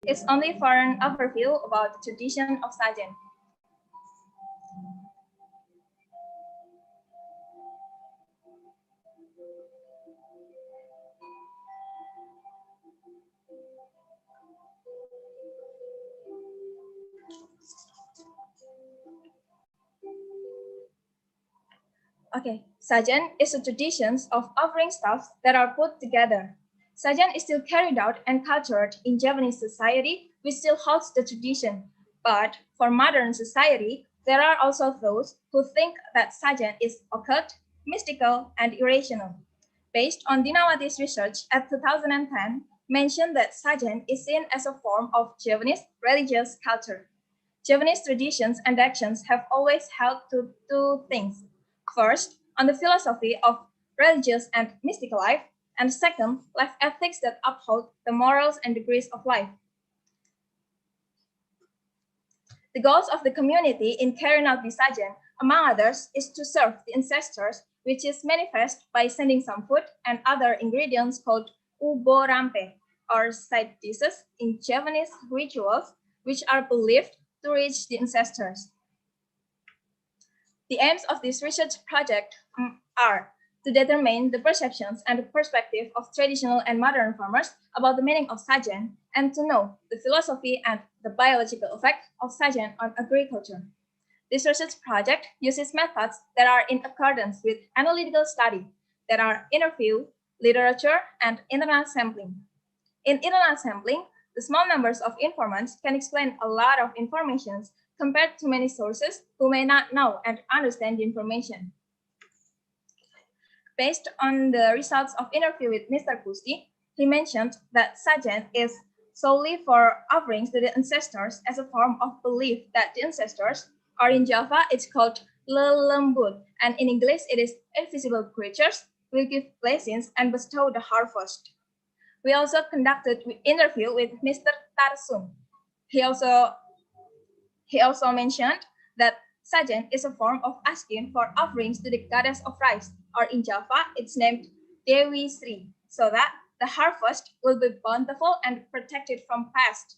is only for an overview about the tradition of sajen. Okay, sajen is the traditions of offering stuffs that are put together. Sajen is still carried out and cultured in Japanese society, which still holds the tradition. But for modern society, there are also those who think that sajen is occult, mystical, and irrational. Based on Dinawati's research at 2010, mentioned that sajen is seen as a form of Javanese religious culture. Javanese traditions and actions have always held to two things. First, on the philosophy of religious and mystical life, and second, life ethics that uphold the morals and degrees of life. The goals of the community in carrying out this sajen, among others, is to serve the ancestors, which is manifest by sending some food and other ingredients called ubo rampe, or side dishes in Javanese rituals, which are believed to reach the ancestors. The aims of this research project are to determine the perceptions and the perspective of traditional and modern farmers about the meaning of sajen and to know the philosophy and the biological effect of sajen on agriculture. This research project uses methods that are in accordance with analytical study, that are interview, literature, and internal sampling. In internal sampling, the small numbers of informants can explain a lot of information compared to many sources who may not know and understand the information. Based on the results of interview with Mr. Kusti, he mentioned that sajen is solely for offerings to the ancestors as a form of belief that the ancestors, or in Java it's called lelembut, and in English it is invisible creatures, will give blessings and bestow the harvest. We also conducted an interview with Mr. Tarsun. He also mentioned that sajen is a form of asking for offerings to the goddess of rice, or in Java, it's named Dewi Sri, so that the harvest will be bountiful and protected from pest.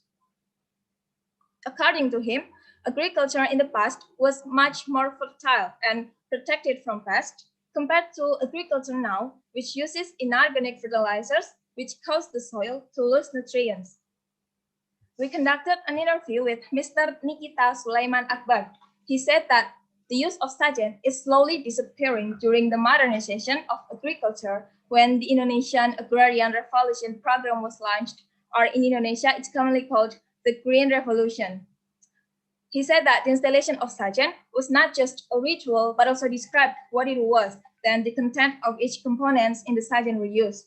According to him, agriculture in the past was much more fertile and protected from pests compared to agriculture now, which uses inorganic fertilizers, which cause the soil to lose nutrients. We conducted an interview with Mr. Nikita Sulaiman Akbar. He said that the use of sajen is slowly disappearing during the modernization of agriculture when the Indonesian Agrarian Revolution program was launched, or in Indonesia, it's commonly called the Green Revolution. He said that the installation of sajen was not just a ritual, but also described what it was, then the content of each component in the sajen we use.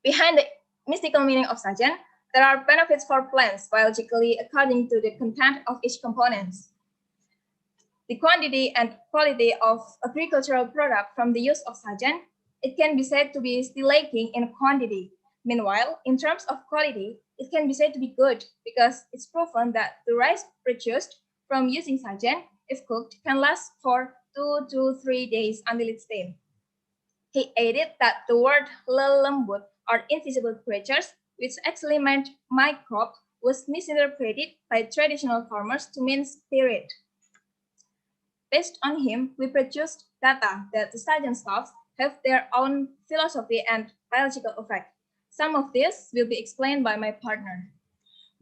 Behind the mystical meaning of sajen, there are benefits for plants biologically according to the content of each component. The quantity and quality of agricultural product from the use of sajen, it can be said to be still lacking in quantity. Meanwhile, in terms of quality, it can be said to be good because it's proven that the rice produced from using sajen, if cooked, can last for 2 to 3 days until it's stale. He added that the word lelembut, or invisible creatures, which actually meant microbe, was misinterpreted by traditional farmers to mean spirit. Based on him, we produced data that the sajen stuffs have their own philosophy and biological effect. Some of this will be explained by my partner.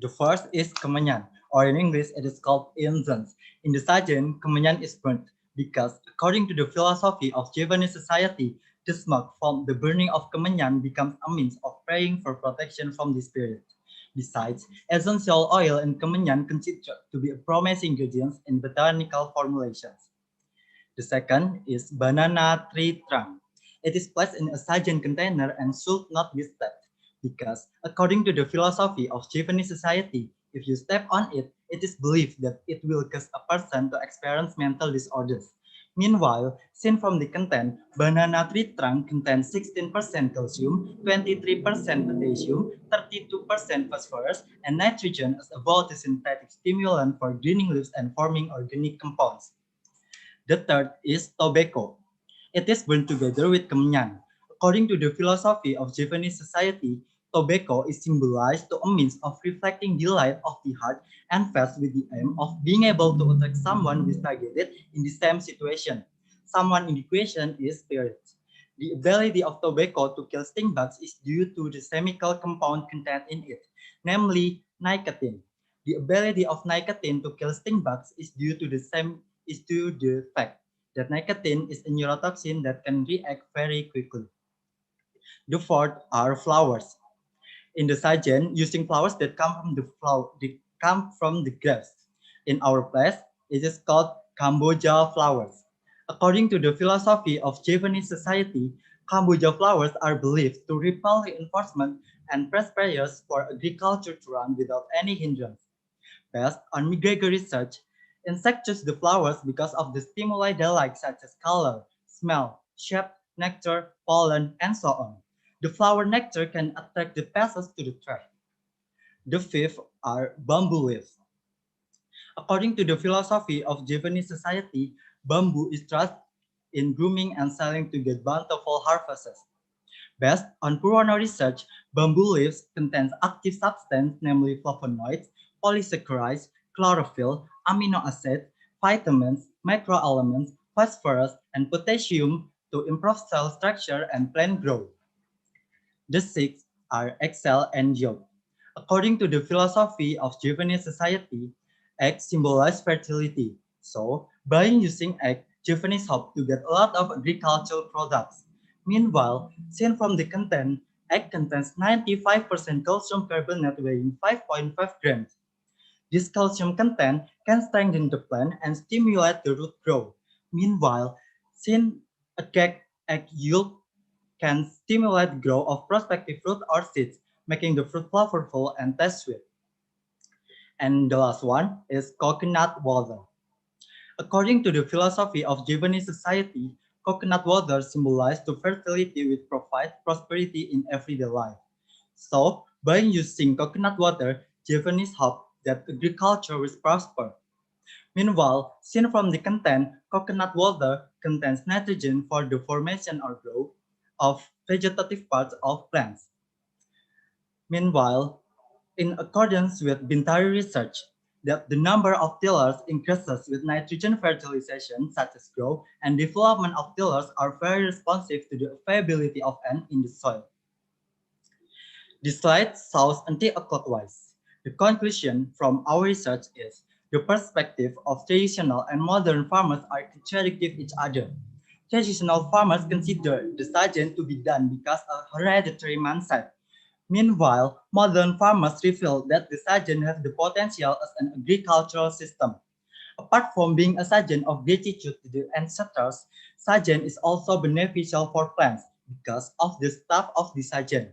The first is kemenyan, or in English it is called incense. In the sajen, kemenyan is burnt because, according to the philosophy of Javanese society, the smoke from the burning of kemenyan becomes a means of praying for protection from the spirit. Besides, essential oil and kemenyan considered to be promising ingredients in botanical formulations. The second is banana tree trunk. It is placed in a sajen container and should not be stepped because, according to the philosophy of Javanese society, if you step on it, it is believed that it will cause a person to experience mental disorders. Meanwhile, seen from the content, banana tree trunk contains 16% calcium, 23% potassium, 32% phosphorus, and nitrogen as a photosynthetic stimulant for greening leaves and forming organic compounds. The third is tobacco. It is burned together with kemenyan. According to the philosophy of Javanese society, Tobacco is symbolized to a means of reflecting delight of the heart and face with the aim of being able to attack someone with targeted in the same situation. Someone in the equation is spirit. The ability of tobacco to kill sting bugs is due to the chemical compound contained in it, namely nicotine. The ability of nicotine to kill sting bugs is due to the fact that nicotine is a neurotoxin that can react very quickly. The fourth are flowers. In the Sajen, using flowers that come from the grass. In our place, it is called Kamboja flowers. According to the philosophy of Japanese society, Kamboja flowers are believed to repel reinforcement and prosperous for agriculture to run without any hindrance. Based on McGregor research, insects choose the flowers because of the stimuli they like, such as color, smell, shape, nectar, pollen, and so on. The flower nectar can attract the pests to the tree. The fifth are bamboo leaves. According to the philosophy of Japanese society, bamboo is trusted in grooming and selling to get bountiful harvests. Based on Purana research, bamboo leaves contains active substances, namely flavonoids, polysaccharides, chlorophyll, amino acids, vitamins, microelements, phosphorus, and potassium to improve cell structure and plant growth. The six are Excel and Yolk. According to the philosophy of Japanese society, eggs symbolize fertility. So, by using egg, Japanese hope to get a lot of agricultural products. Meanwhile, seen from the content, egg contains 95% calcium carbonate weighing 5.5 grams. This calcium content can strengthen the plant and stimulate the root growth. Meanwhile, since a cake egg yolk can stimulate growth of prospective fruit or seeds, making the fruit flavorful and taste sweet. And the last one is coconut water. According to the philosophy of Japanese society, coconut water symbolizes the fertility which provides prosperity in everyday life. So, by using coconut water, Japanese hope that agriculture will prosper. Meanwhile, seen from the content, coconut water contains nitrogen for the formation or growth of vegetative parts of plants. Meanwhile, in accordance with Bintari research, that the number of tillers increases with nitrogen fertilization, such as growth and development of tillers are very responsive to the availability of N in the soil. The slide shows anti-clockwise. The conclusion from our research is the perspective of traditional and modern farmers are contradictive each other. Traditional farmers consider the sergeant to be done because of hereditary mindset. Meanwhile, modern farmers reveal that the sergeant has the potential as an agricultural system. Apart from being a sergeant of gratitude to the ancestors, sergeant is also beneficial for plants because of the staff of the sergeant.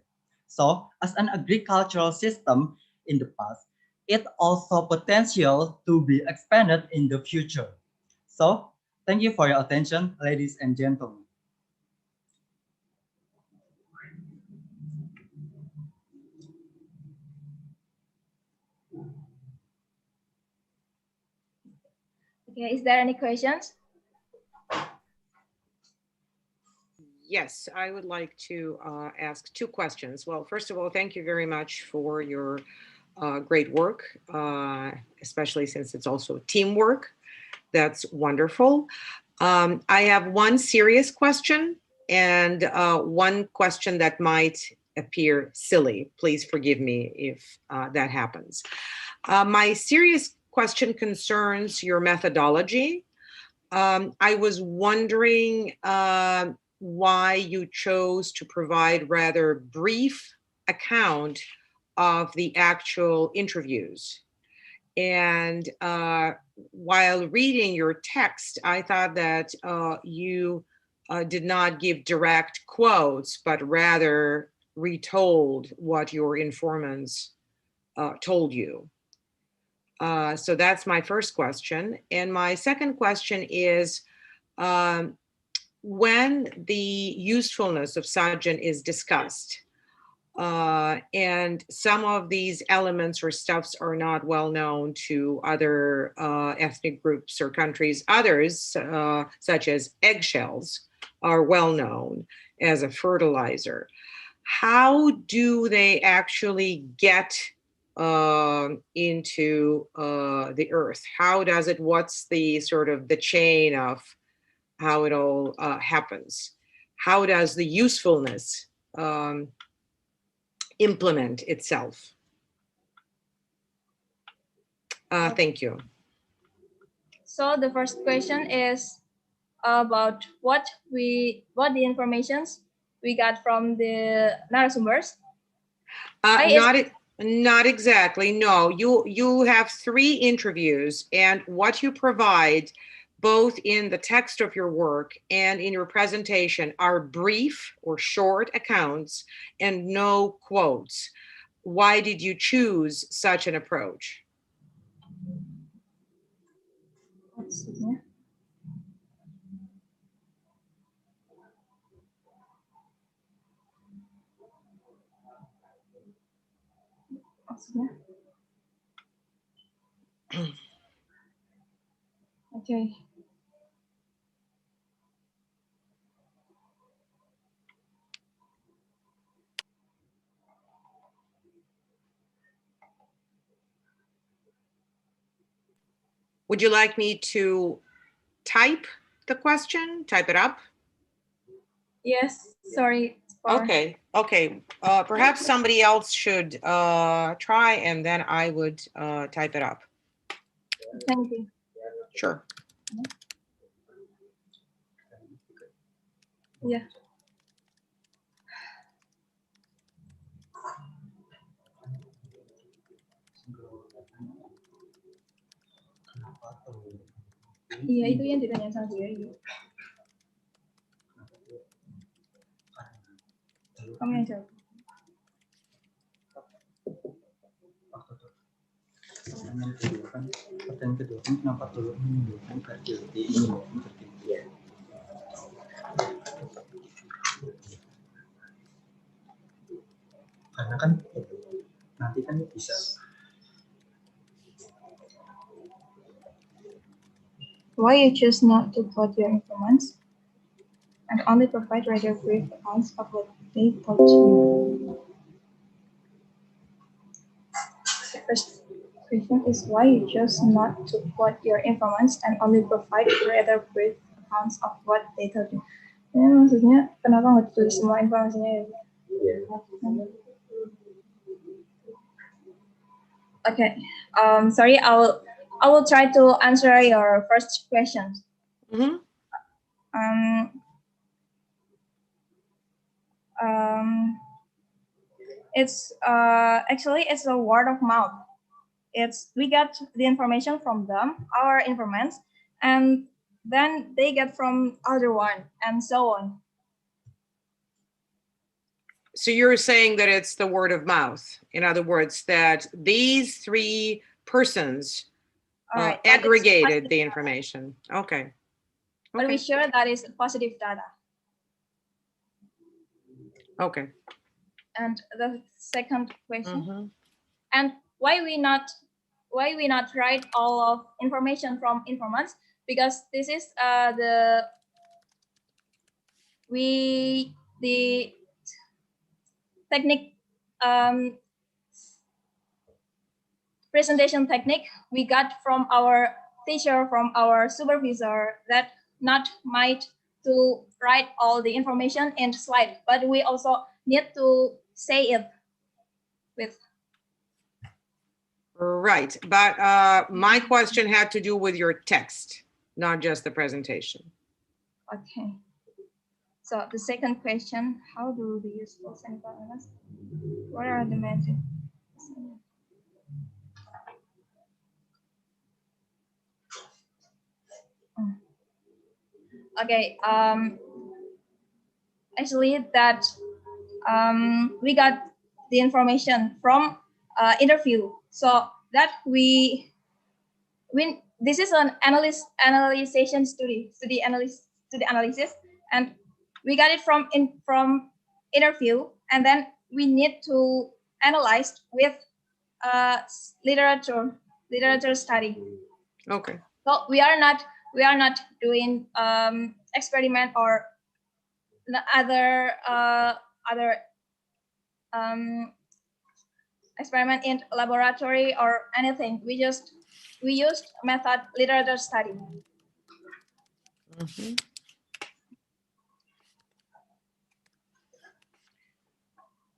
So, as an agricultural system in the past, it also potential to be expanded in the future. So, thank you for your attention, ladies and gentlemen. Okay, is there any questions? Yes, I would like to ask two questions. Well, first of all, thank you very much for your great work, especially since it's also teamwork. That's wonderful. I have one serious question and one question that might appear silly. Please forgive me if that happens. My serious question concerns your methodology. I was wondering why you chose to provide rather brief account of the actual interviews. And while reading your text, I thought that you did not give direct quotes, but rather retold what your informants told you. So that's my first question. And my second question is, when the usefulness of Sajjan is discussed, and some of these elements or stuffs are not well known to other ethnic groups or countries, others, such as eggshells, are well known as a fertilizer. how do they actually get into the earth? How does it, what's the sort of the chain of how it all happens? How does the usefulness implement itself? Thank you. So the first question is about what the informations we got from the narasumbers. Not exactly. No, you have 3 interviews, and what you provide both in the text of your work and in your presentation are brief or short accounts and no quotes. Why did you choose such an approach? Maksudnya? Maksudnya? Okay. Would you like me to type the question, type it up? Yes, sorry. Okay. Perhaps somebody else should try, and then I would type it up. Thank you. Sure. Yeah. Iya, itu yang ditanya sama dia. Kamu yang jawab. Pertanyaan kedua kan kenapa dulu menimbulkan fertility infertility? Karena kan nanti kan bisa. Why you choose not to quote your informants and only provide rather brief accounts of what they told you? The first question is why you chose not to quote your informants and only provide rather brief accounts of what they told you. Ini maksudnya kenapa nggak tulis semua informasinya ya? Okay. Sorry, I will try to answer your first question. Mm-hmm. It's actually it's a word of mouth. We get the information from them, our informants, and then they get from other one, and so on. So you're saying that it's the word of mouth. In other words, that these 3 persons Right, aggregated the information. Okay. But we're sure that is positive data. Okay. And the second question, Mm-hmm. and why we not write all of information from informants? Because this is the technique, presentation technique we got from our teacher, from our supervisor, that not might to write all the information in slide, but we also need to say it with. Right, but my question had to do with your text, not just the presentation. Okay. So the second question, how do the useful sample analysis? What are the methods? Okay. Actually, that we got the information from interview, so that we this is an analysis analysis, and we got it from interview, and then we need to analyze with literature study. Okay. So we are not doing experiment or other experiment in laboratory or anything. We used method literature study. Mhm.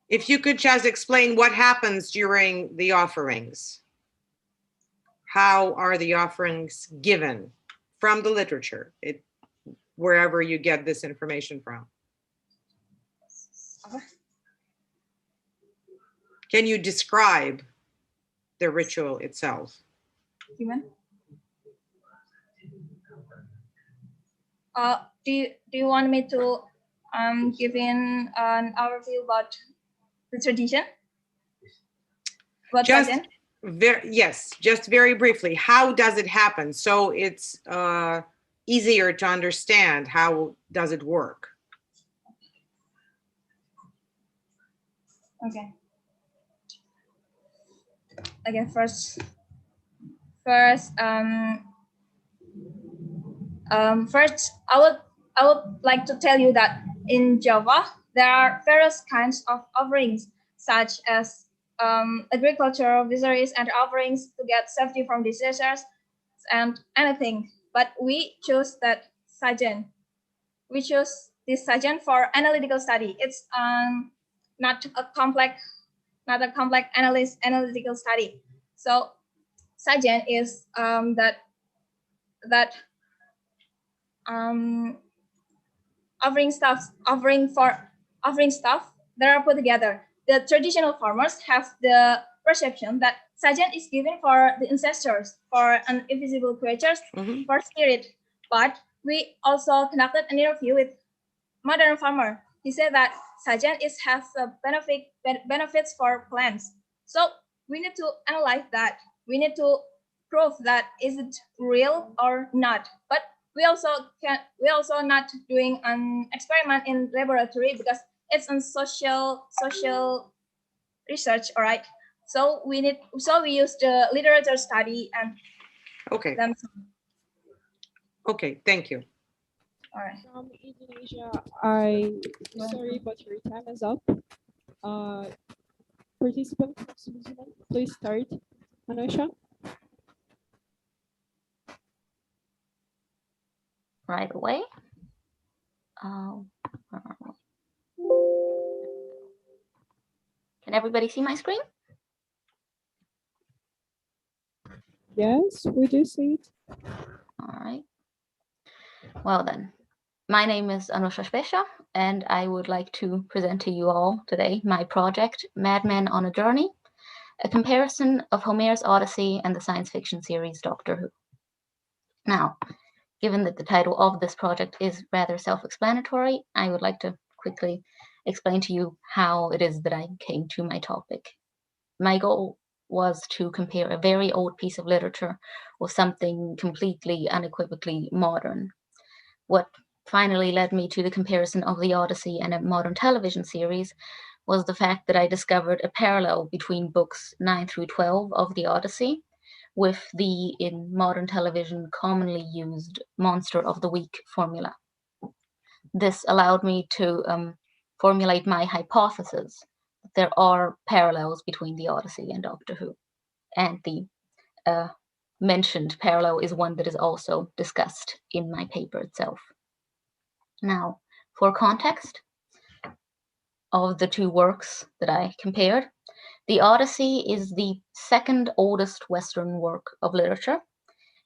If you could just explain what happens during the offerings. How are the offerings given from the literature, wherever you get this information from? Can you describe the ritual itself? Gimana? Do you want me to give in an overview about the tradition? About Just sajen? yes, just very briefly. How does it happen? So it's easier to understand. How does it work? Okay. Okay. First, I would like to tell you that in Java there are various kinds of offerings, such as agricultural visitors and offerings to get safety from disasters and anything. But we chose that sajen. We chose this sajen for analytical study. It's not a complex analytical study. So sajen is that offering stuff that are put together. The traditional farmers have the perception that sajen is given for the ancestors, for an invisible creatures, for spirit. But we also conducted an interview with modern farmer. He said that sajen has a benefits for plants. So we need to analyze that. We need to prove that is it real or not. But we also not doing an experiment in laboratory because it's on social research. All right. So we use the literature study and okay. Then, Okay, thank you. all right. From Indonesia, sorry, but your time is up. Participant from Switzerland, please start. Anusha. Right away. Can everybody see my screen? Yes, we do see it. All right. Well then, my name is Anusha Spesha, and I would like to present to you all today my project, Madman on a Journey, a comparison of Homer's Odyssey and the science fiction series Doctor Who. Now, given that the title of this project is rather self-explanatory, I would like to quickly explain to you how it is that I came to my topic. My goal was to compare a very old piece of literature with something completely unequivocally modern. What finally led me to the comparison of the Odyssey and a modern television series was the fact that I discovered a parallel between books 9 through 12 of the Odyssey with the, in modern television, commonly used Monster of the Week formula. This allowed me to formulate my hypothesis that there are parallels between the Odyssey and Doctor Who. And the mentioned parallel is one that is also discussed in my paper itself. Now, for context of the two works that I compared, the Odyssey is the second oldest Western work of literature,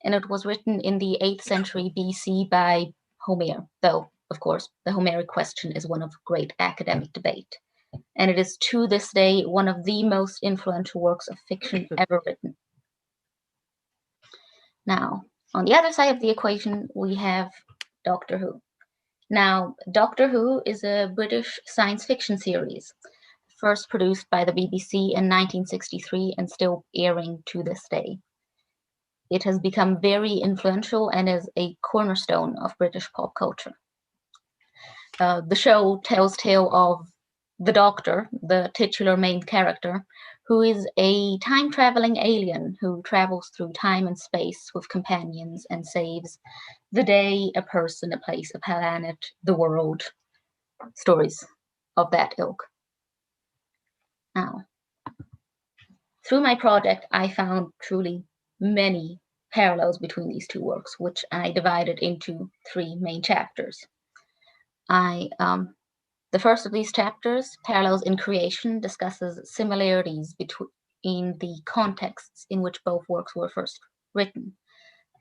and it was written in the 8th century BC by Homer, though, of course, the Homeric question is one of great academic debate. And it is to this day one of the most influential works of fiction ever written. Now, on the other side of the equation, we have Doctor Who. Now, Doctor Who is a British science fiction series, first produced by the BBC in 1963 and still airing to this day. It has become very influential and is a cornerstone of British pop culture. The show tells tale of the Doctor, the titular main character, who is a time-traveling alien who travels through time and space with companions and saves the day, a person, a place, a planet, the world, stories of that ilk. Now, through my project, I found truly many parallels between these two works, which I divided into 3 main chapters. The first of these chapters, Parallels in Creation, discusses similarities between the contexts in which both works were first written.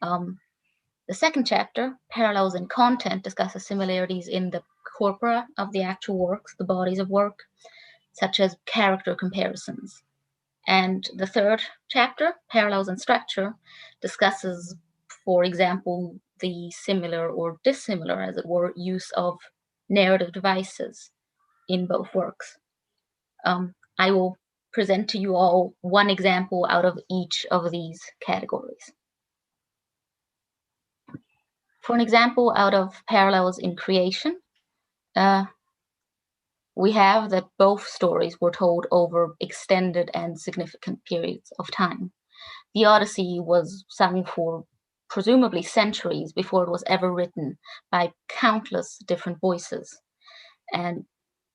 The second chapter, Parallels in Content, discusses similarities in the corpora of the actual works, the bodies of work, such as character comparisons. And the third chapter, Parallels in Structure, discusses, for example, the similar or dissimilar, as it were, use of narrative devices in both works. I will present to you all one example out of each of these categories. For an example out of Parallels in Creation, we have that both stories were told over extended and significant periods of time. The Odyssey was sung for presumably centuries before it was ever written by countless different voices. And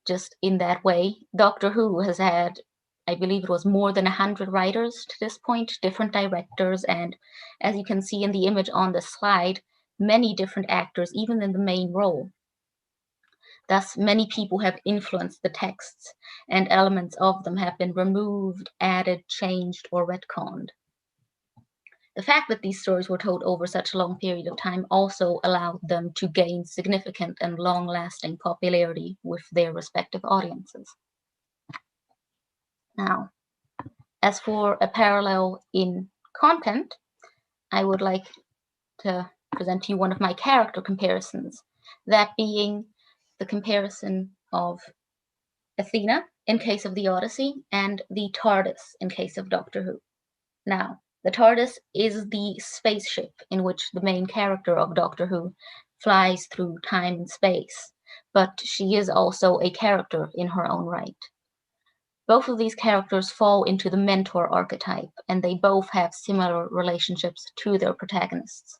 just in that way, Doctor Who has had, I believe it was more than 100 writers to this point, different directors, and as you can see in the image on the slide, many different actors, even in the main role. Thus, many people have influenced the texts, and elements of them have been removed, added, changed, or retconned. The fact that these stories were told over such a long period of time also allowed them to gain significant and long-lasting popularity with their respective audiences. Now, as for a parallel in content, I would like to present to you one of my character comparisons, that being the comparison of Athena in case of the Odyssey and the TARDIS in case of Doctor Who. Now, the TARDIS is the spaceship in which the main character of Doctor Who flies through time and space, but she is also a character in her own right. Both of these characters fall into the mentor archetype, and they both have similar relationships to their protagonists.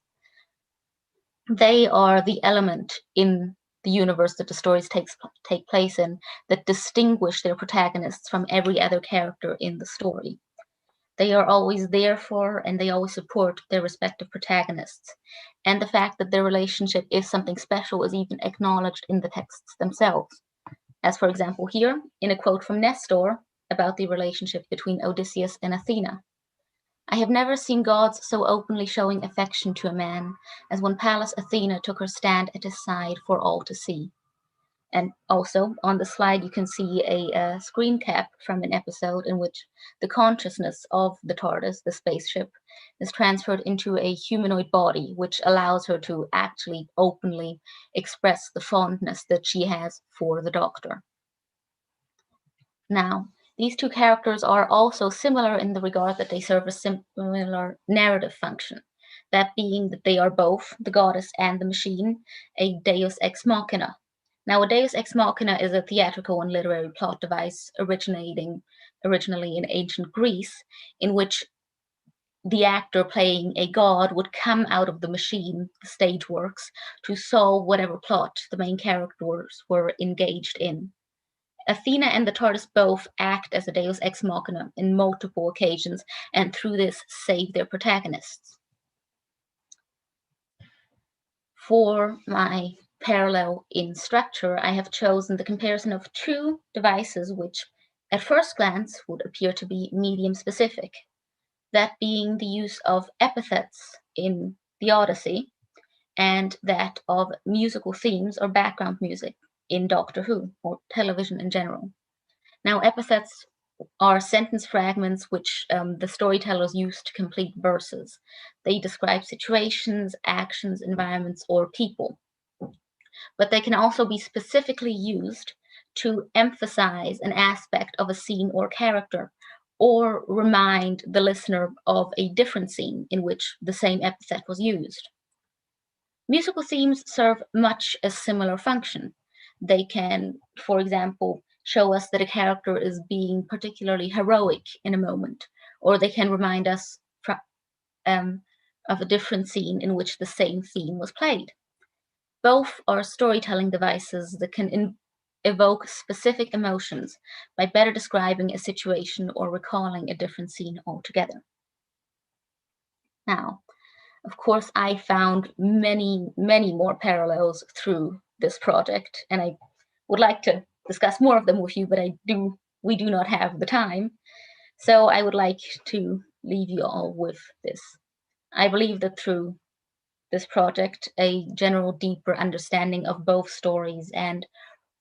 They are the element in the universe that the stories take place in that distinguish their protagonists from every other character in the story. They are always there for and they always support their respective protagonists. And the fact that their relationship is something special is even acknowledged in the texts themselves. As for example here, in a quote from Nestor about the relationship between Odysseus and Athena. I have never seen gods so openly showing affection to a man as when Pallas Athena took her stand at his side for all to see. And also on the slide, you can see a screen cap from an episode in which the consciousness of the TARDIS, the spaceship, is transferred into a humanoid body, which allows her to actually openly express the fondness that she has for the Doctor. Now, these two characters are also similar in the regard that they serve a similar narrative function, that being that they are both, the goddess and the machine, a deus ex machina. Now, a deus ex machina is a theatrical and literary plot device originally in ancient Greece, in which the actor playing a god would come out of the machine, the stage works, to solve whatever plot the main characters were engaged in. Athena and the TARDIS both act as a deus ex machina in multiple occasions, and through this save their protagonists. For my parallel in structure, I have chosen the comparison of two devices which, at first glance, would appear to be medium-specific, that being the use of epithets in the Odyssey, and that of musical themes or background music in Doctor Who, or television in general. Now, epithets are sentence fragments which the storytellers use to complete verses. They describe situations, actions, environments, or people. But they can also be specifically used to emphasize an aspect of a scene or character, or remind the listener of a different scene in which the same epithet was used. Musical themes serve much a similar function. They can, for example, show us that a character is being particularly heroic in a moment, or they can remind us of a different scene in which the same theme was played. Both are storytelling devices that can evoke specific emotions by better describing a situation or recalling a different scene altogether. Now, of course, I found many, many more parallels through this project, and I would like to discuss more of them with you, but we do not have the time. So I would like to leave you all with this. I believe that through this project, a general deeper understanding of both stories and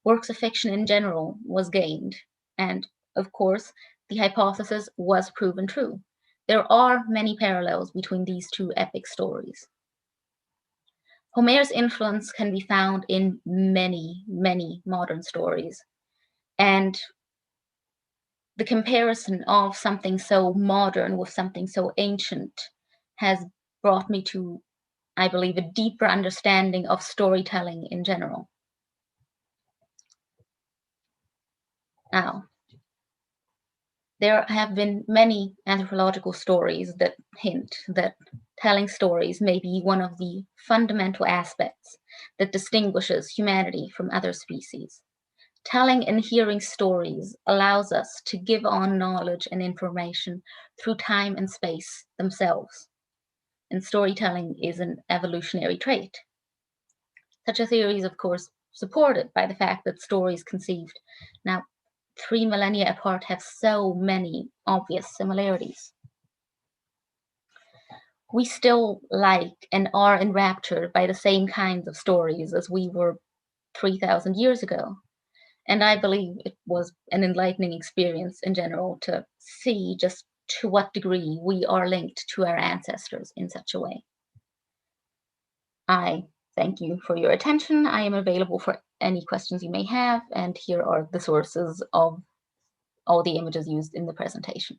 works of fiction in general was gained. And of course, the hypothesis was proven true. There are many parallels between these two epic stories. Homer's influence can be found in many, many modern stories. And the comparison of something so modern with something so ancient has brought me to, I believe, a deeper understanding of storytelling in general. Now, there have been many anthropological stories that hint that telling stories may be one of the fundamental aspects that distinguishes humanity from other species. Telling and hearing stories allows us to give on knowledge and information through time and space themselves. And storytelling is an evolutionary trait. Such a theory is, of course, supported by the fact that stories conceived now 3 millennia apart have so many obvious similarities. We still like and are enraptured by the same kinds of stories as we were 3,000 years ago. And I believe it was an enlightening experience in general to see just to what degree we are linked to our ancestors in such a way. I thank you for your attention. I am available for any questions you may have, and here are the sources of all the images used in the presentation.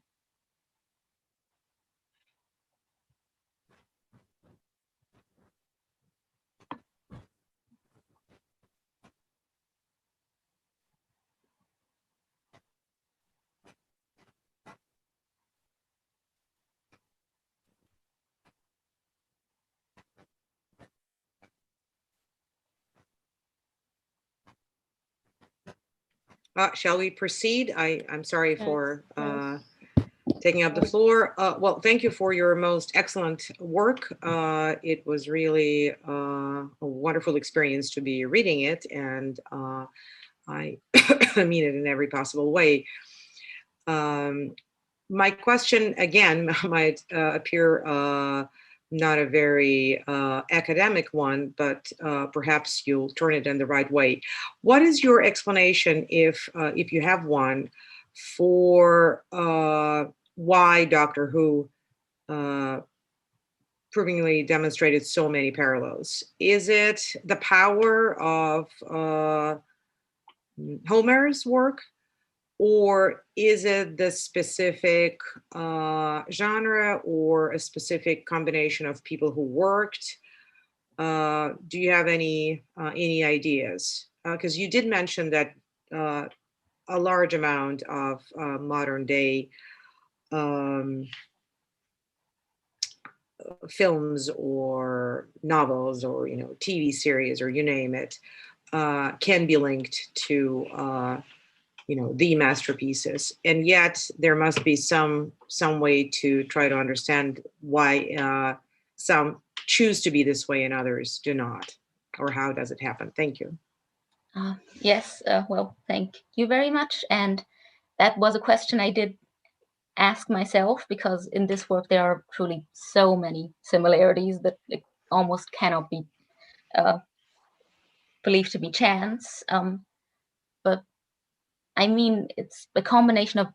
Shall we proceed? I'm sorry Yes, for yes. taking up the floor. Well, thank you for your most excellent work. It was really a wonderful experience to be reading it, and I mean it in every possible way. My question, again, might appear not a very academic one, but perhaps you'll turn it in the right way. What is your explanation, if you have one, for why Doctor Who provingly demonstrated so many parallels? Is it the power of Homer's work? Or is it the specific genre or a specific combination of people who worked? Do you have any ideas? Because you did mention that a large amount of modern day films or novels or TV series or you name it can be linked to the masterpieces, and yet there must be some way to try to understand why some choose to be this way and others do not, or how does it happen? Thank you. Yes, well, thank you very much. And that was a question I did ask myself, because in this work there are truly so many similarities that it almost cannot be believed to be chance. But I mean, it's a combination of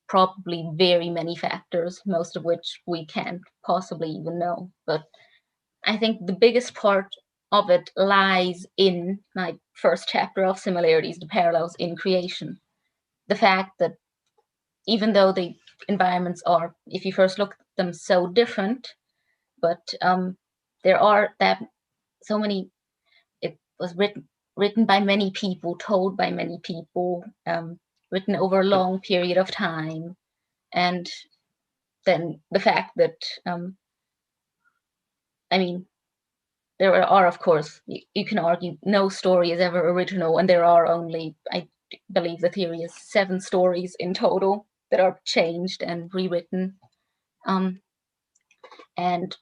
probably very many factors, most of which we can't possibly even know. But I think the biggest part of it lies in my first chapter of similarities, the parallels in creation. The fact that even though the environments are, if you first look at them, so different, but there are that so many, it was written by many people, told by many people, written over a long period of time. And then the fact that, I mean, there are, of course, you can argue no story is ever original, and there are only, I believe the theory is 7 stories in total that are changed and rewritten. And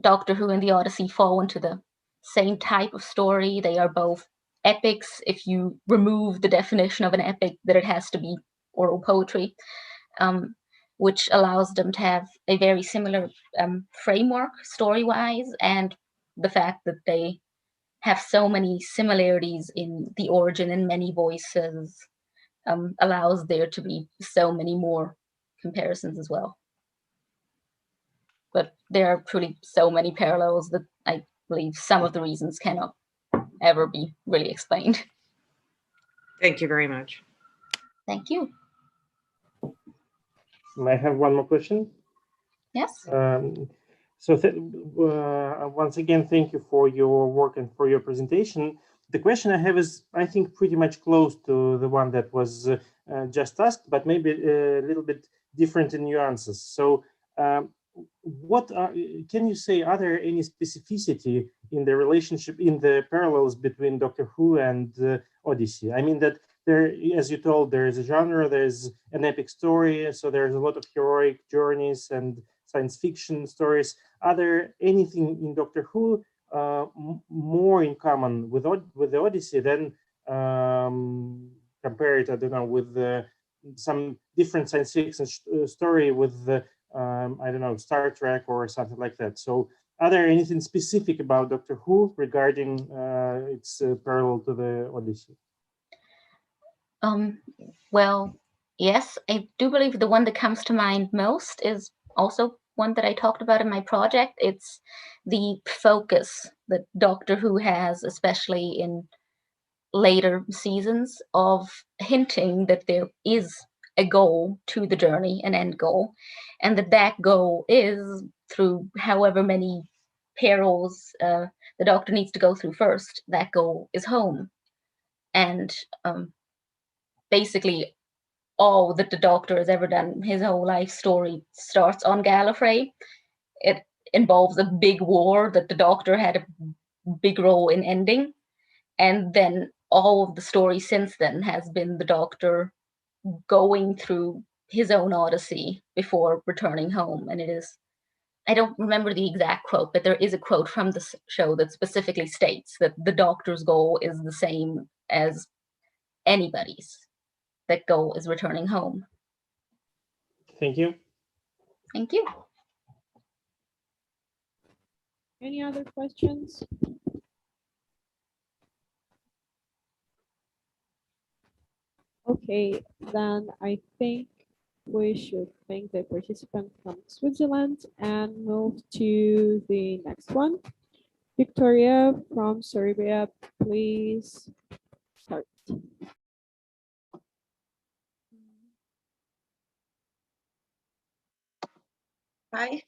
Doctor Who and the Odyssey fall into the same type of story. They are both epics if you remove the definition of an epic that it has to be oral poetry, which allows them to have a very similar framework story-wise, and the fact that they have so many similarities in the origin and many voices allows there to be so many more comparisons as well. But there are truly so many parallels that I believe some of the reasons cannot ever be really explained. Thank you very much. Thank you. I have one more question. Yes. So once again, thank you for your work and for your presentation. The question I have is, I think, pretty much close to the one that was just asked, but maybe a little bit different in nuances. So can you say, are there any specificity in the relationship, in the parallels between Doctor Who and Odyssey? I mean that there, as you told, there is a genre, there's an epic story, so there's a lot of heroic journeys and science fiction stories. Are there anything in Doctor Who more in common with the Odyssey than compared, I don't know, with some different science fiction story with the I don't know, Star Trek or something like that? So are there anything specific about Doctor Who regarding its parallel to the Odyssey? Well, yes, I do believe the one that comes to mind most is also one that I talked about in my project. It's the focus that Doctor Who has, especially in later seasons, of hinting that there is a goal to the journey, an end goal, and that goal is, through however many perils the Doctor needs to go through first, that goal is home. And basically all that the Doctor has ever done, his whole life story, starts on Gallifrey. It involves a big war that the Doctor had a big role in ending, and then all of the story since then has been the Doctor going through his own odyssey before returning home. And it is, I don't remember the exact quote, but there is a quote from the show that specifically states that the Doctor's goal is the same as anybody's. That goal is returning home. Thank you. Thank you. Any other questions? Okay, then I think we should thank the participant from Switzerland and move to the next one. Victoria from Serbia, please start. Hi.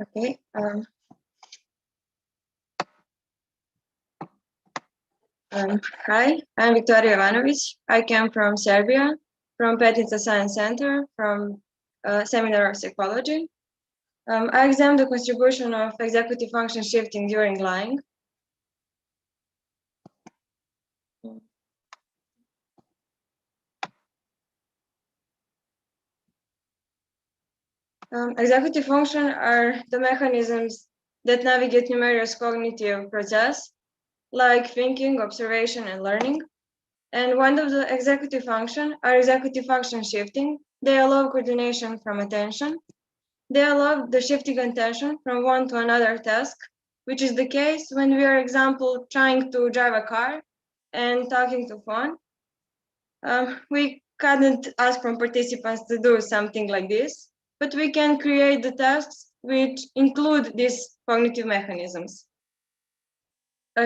Okay. Hi, I'm Victoria Ivanovic. I came from Serbia, from Petnica Science Center, from Seminar of Psychology. I examined the contribution of executive function shifting during lying. Executive function are the mechanisms that navigate numerous cognitive processes, like thinking, observation, and learning. And one of the executive function are executive function shifting. They allow coordination from attention. They allow the shifting attention from one to another task, which is the case when we are, example, trying to drive a car and talking to phone. We couldn't ask from participants to do something like this, but we can create the tasks which include these cognitive mechanisms.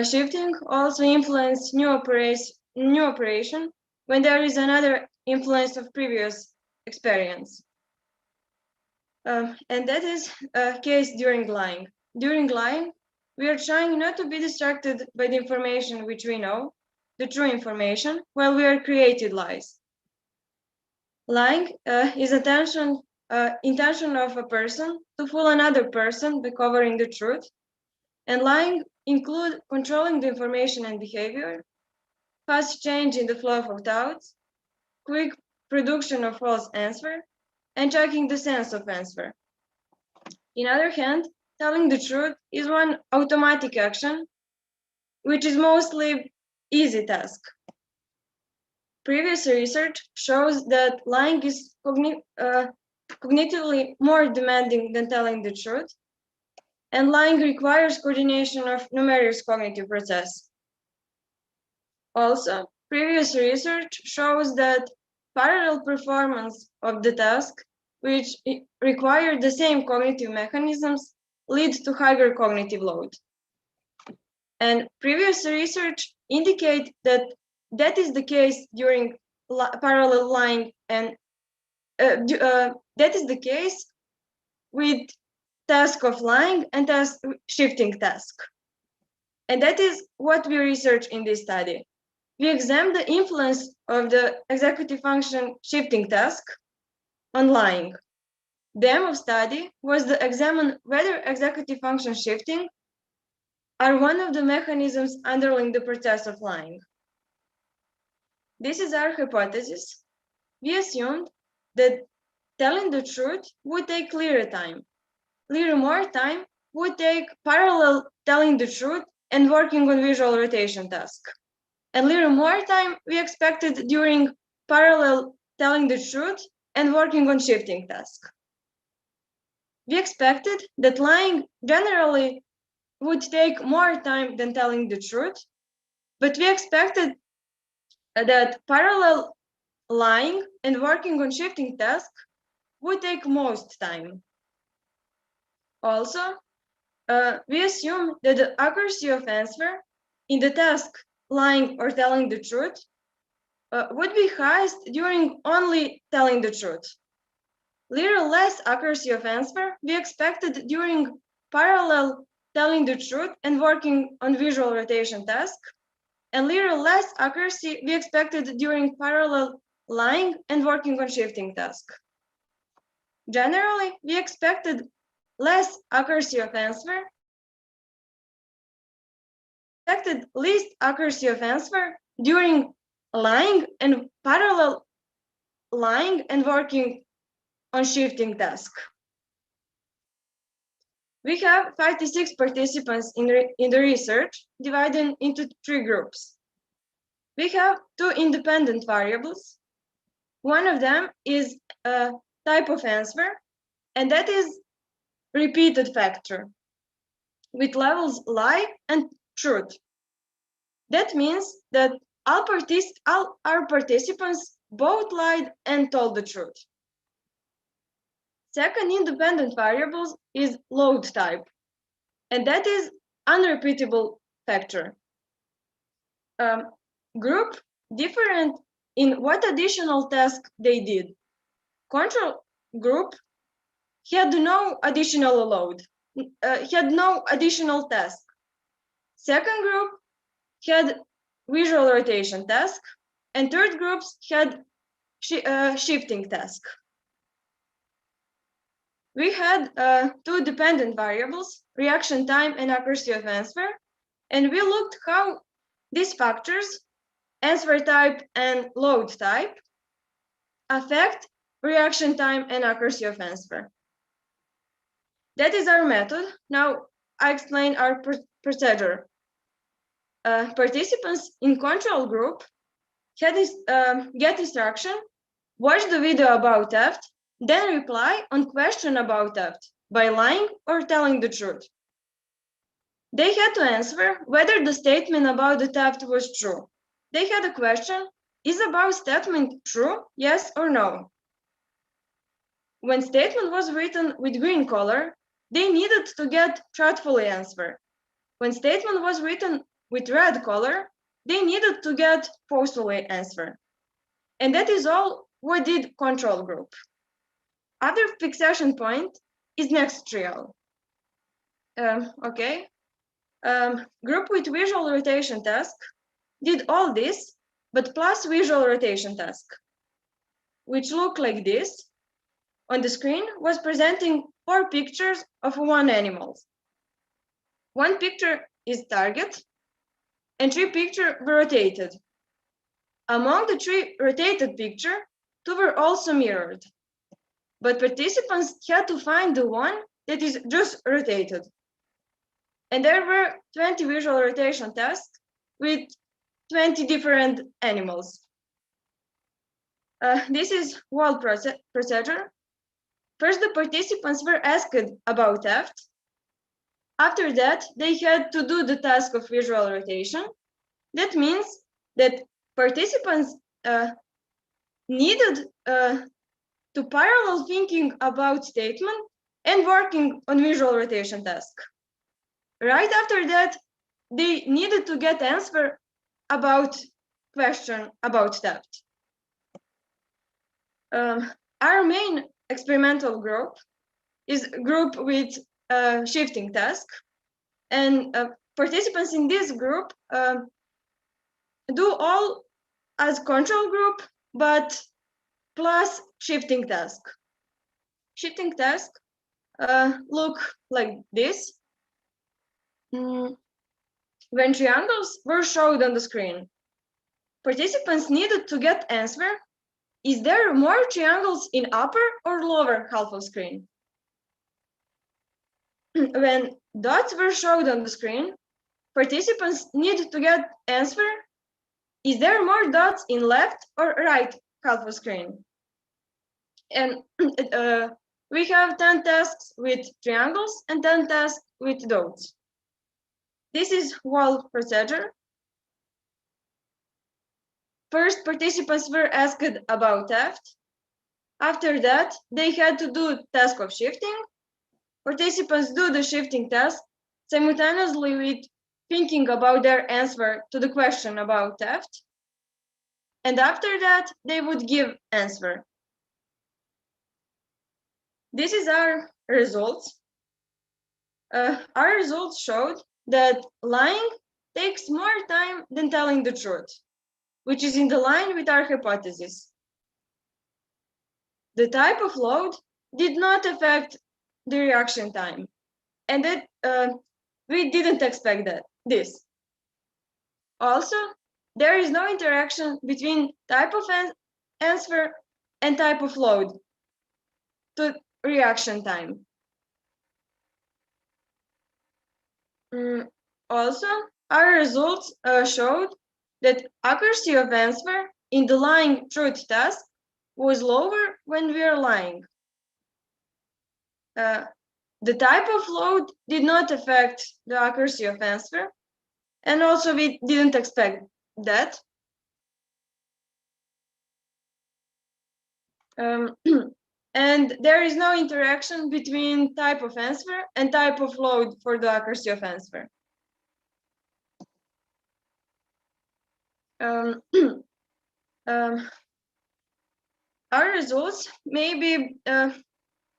Shifting also influences new operation when there is another influence of previous experience. And that is a case during lying. during lying, we are trying not to be distracted by the information which we know, the true information, while we are created lies. Lying is intention of a person to fool another person by covering the truth, and lying include controlling the information and behavior, fast change in the flow of thoughts, quick production of false answer, and checking the sense of answer. In other hand, telling the truth is one automatic action, which is mostly easy task. Previous research shows that lying is cognitively more demanding than telling the truth, and lying requires coordination of numerous cognitive processes. Also, previous research shows that parallel performance of the task, which require the same cognitive mechanisms, leads to higher cognitive load. And previous research indicate that is the case during parallel lying, and that is the case with task of lying and task shifting task. And that is what we research in this study. We examined the influence of the executive function shifting task on lying. The aim of study was to examine whether executive function shifting are one of the mechanisms underlying the process of lying. This is our hypothesis. We assumed that telling the truth would take little time. Little more time would take parallel telling the truth and working on visual rotation task. And little more time we expected during parallel telling the truth and working on shifting task. We expected that lying generally would take more time than telling the truth, but we expected that parallel lying and working on shifting task would take most time. Also, we assume that the accuracy of answer in the task lying or telling the truth would be highest during only telling the truth. Little less accuracy of answer we expected during parallel telling the truth and working on visual rotation task, and little less accuracy we expected during parallel lying and working on shifting task. Generally, we expected less accuracy of answer, expected least accuracy of answer during lying and parallel lying and working on shifting task. We have 56 participants in the research, divided into 3 groups. We have 2 independent variables. One of them is a type of answer, and that is repeated factor with levels lie and truth. That means that all our participants both lied and told the truth. Second independent variable is load type, and that is unrepeatable factor. Group different in what additional task they did. Control group had no additional load, had no additional task. Second group had visual rotation task, and third groups had shifting task. We had 2 dependent variables, reaction time and accuracy of answer, and we looked how these factors, answer type and load type, affect reaction time and accuracy of answer. That is our method. Now I explain our procedure. Participants in control group had get instruction, watch the video about theft, then reply on question about theft by lying or telling the truth. They had to answer whether the statement about the theft was true. They had a question, is about statement true, yes or no? When statement was written with green color, they needed to get truthfully answer. When statement was written with red color, they needed to get falsely answer. And that is all what did control group. Other fixation point is next trial. Okay. Group with visual rotation task did all this, but plus visual rotation task, which look like this. On the screen was presenting 4 pictures of one animal. One picture is target, and 3 pictures were rotated. Among the 3 rotated pictures, 2 were also mirrored, but participants had to find the one that is just rotated. And there were 20 visual rotation tasks with 20 different animals. This is whole procedure. First, the participants were asked about theft. After that, they had to do the task of visual rotation. That means that participants needed to parallel thinking about statement and working on visual rotation task. Right after that, they needed to get answer about question about theft. Our main experimental group is a group with shifting task, and participants in this group do all as control group, but plus shifting task. Shifting task look like this. When triangles were showed on the screen, participants needed to get answer: is there more triangles in upper or lower half of screen? When dots were showed on the screen, participants needed to get answer: is there more dots in left or right half of screen? And we have 10 tasks with triangles and 10 tasks with dots. This is whole procedure. First, participants were asked about theft. After that, they had to do task of shifting. Participants do the shifting task simultaneously with thinking about their answer to the question about theft. And after that, they would give answer. This is our results. Our results showed that lying takes more time than telling the truth, which is in the line with our hypothesis. The type of load did not affect the reaction time, and that we didn't expect this. Also, there is no interaction between type of answer and type of load to reaction time. Also, our results showed that accuracy of answer in the lying truth task was lower when we are lying. The type of load did not affect the accuracy of answer, and also we didn't expect that. And there is no interaction between type of answer and type of load for the accuracy of answer. Our results maybe have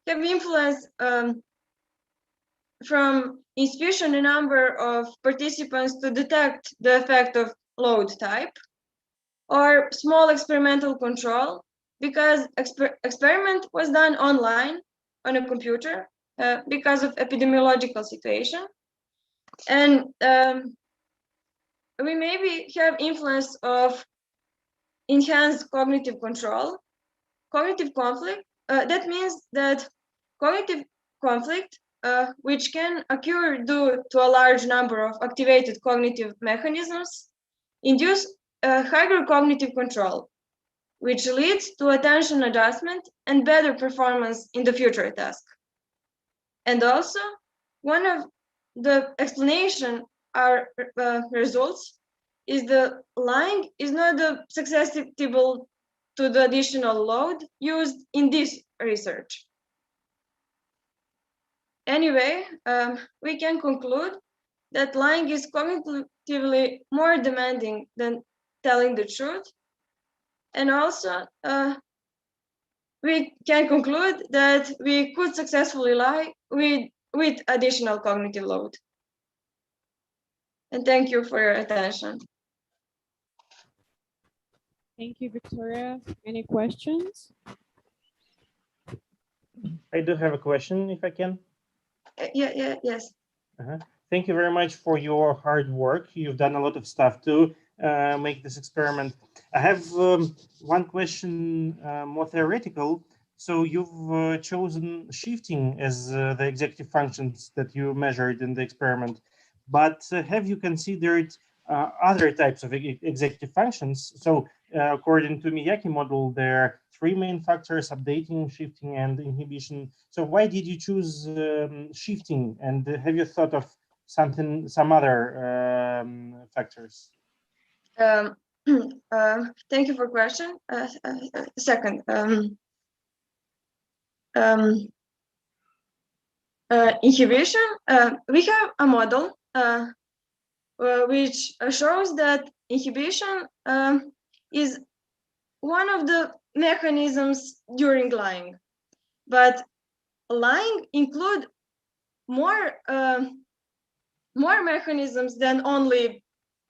influence from insufficient number of participants to detect the effect of load type, or small experimental control, because experiment was done online on a computer because of epidemiological situation. And we maybe have influence of enhanced cognitive control, cognitive conflict. That means that cognitive conflict, which can occur due to a large number of activated cognitive mechanisms, induce higher cognitive control, which leads to attention adjustment and better performance in the future task. And also, one of the explanation our results is the lying is not susceptible to the additional load used in this research. Anyway, we can conclude that lying is cognitively more demanding than telling the truth. And also, we can conclude that we could successfully lie with with additional cognitive load. And thank you for your attention. Thank you, Victoria. Any questions? I do have a question, if I can. Yes. Thank you very much for your hard work. You've done a lot of stuff to make this experiment. I have one question, more theoretical. So you've chosen shifting as the executive functions that you measured in the experiment, but have you considered other types of executive functions? So according to Miyake model, there are three main factors: updating, shifting, and inhibition. So why did you choose shifting? And have you thought of some other factors? Thank you for question. Second, inhibition. We have a model which shows that inhibition is one of the mechanisms during lying, but lying include more mechanisms than only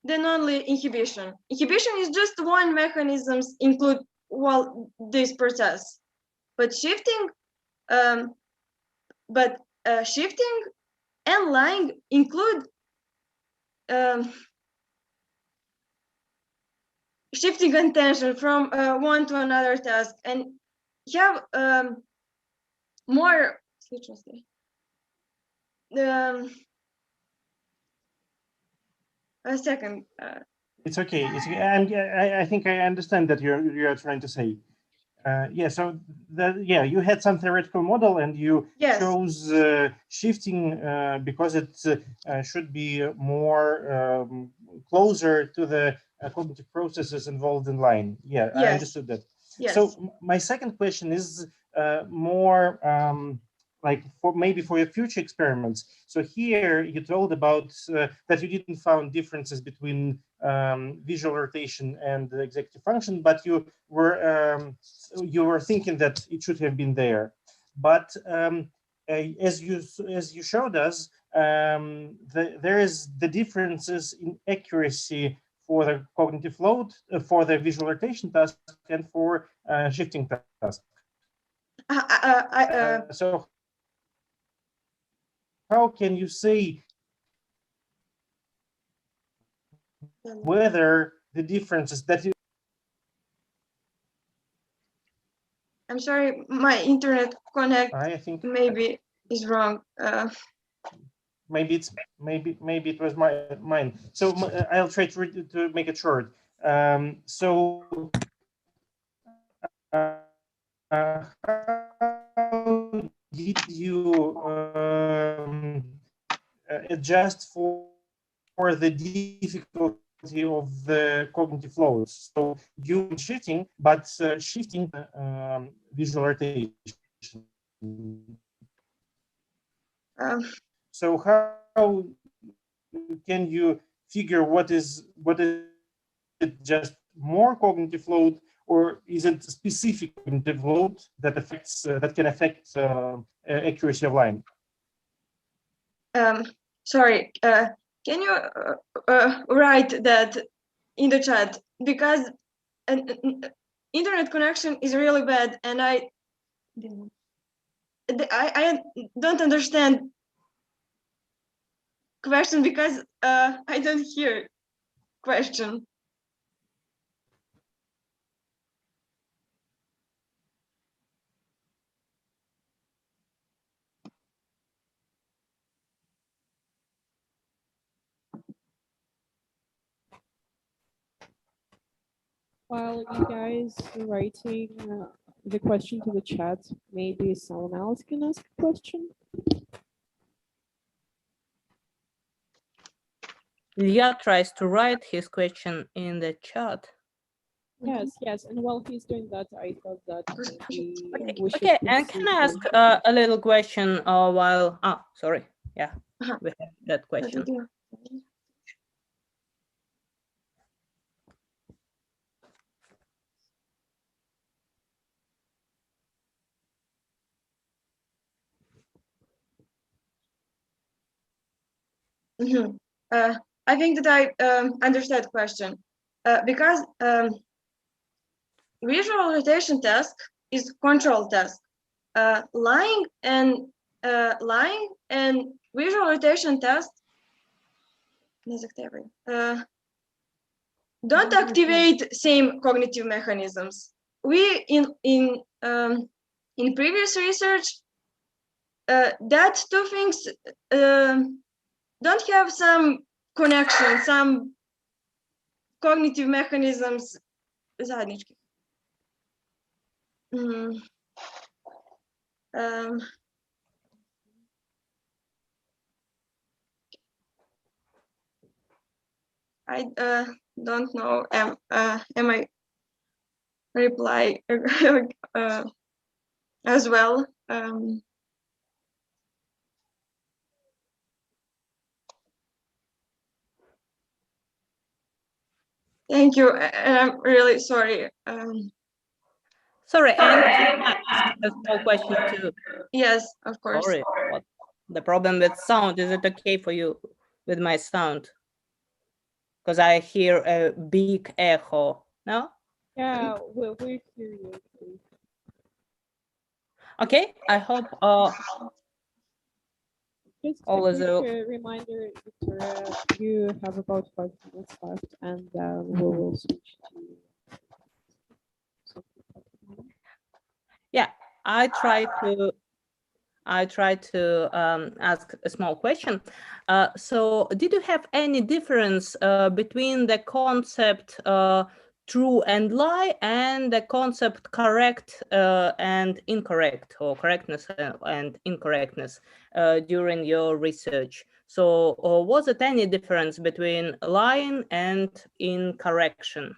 inhibition. Inhibition is just one mechanism include this process, but shifting and lying include shifting attention from one to another task and have more. A second. It's okay. I think I understand that you're trying to say. Yeah. So you had some theoretical model and you chose shifting because it should be more closer to the cognitive processes involved in lying. Yeah, I understood that. Yes. So my second question is more like for your future experiments. So here you told about that you didn't found differences between visual rotation and the executive function, but you were thinking that it should have been there. But as you showed us, there is the differences in accuracy for the cognitive load, for the visual rotation task, and for shifting task. So how can you say whether the differences that you... I'm sorry, my internet connect I think maybe is wrong. Maybe it was mine. So I'll try to make it short. So how did you adjust for the difficulty of the cognitive loads? So you shifting, but shifting visual rotation. So how can you figure what is it just more cognitive load, or is it specific cognitive load that affects that can affect accuracy of lying? Sorry, can you write that in the chat, because internet connection is really bad and I don't understand question because I don't hear question. While you guys are writing the question to the chat, maybe someone else can ask a question. Ilya tries to write his question in the chat. Yes, and while he's doing that, I thought that maybe we should Okay, and can I ask a little question while... sorry. Yeah, we have that question. I think that I understand the question. Because visual rotation task is control task. Lying and visual rotation task don't activate same cognitive mechanisms. We in previous research that two things don't have some connection, some cognitive mechanisms. Заднички. I don't know. Am I reply as well? Thank you, and I'm really sorry. Sorry, and can I ask a small question too? Yes, of course. Sorry, what the problem with sound? Is it okay for you with my sound? Because I hear a big echo. No? Yeah, we hear you. Please. Okay, I hope Just all a is quick reminder, Victoria, you have about 5 minutes left, and we will switch to. yeah. I try to ask a small question. So did you have any difference between the concept true and lie and the concept correct and incorrect, or correctness and incorrectness during your research? So was it any difference between lying and incorrection?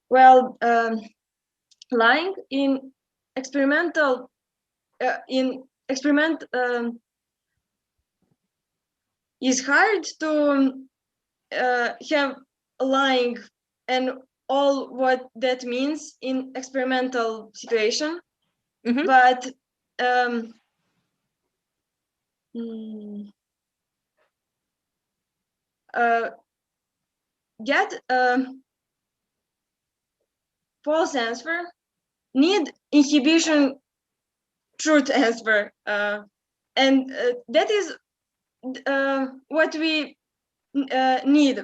Well, lying in experimental is hard to have lying and all what that means in experimental situation. But get false answer need inhibition truth answer, and that is what we need.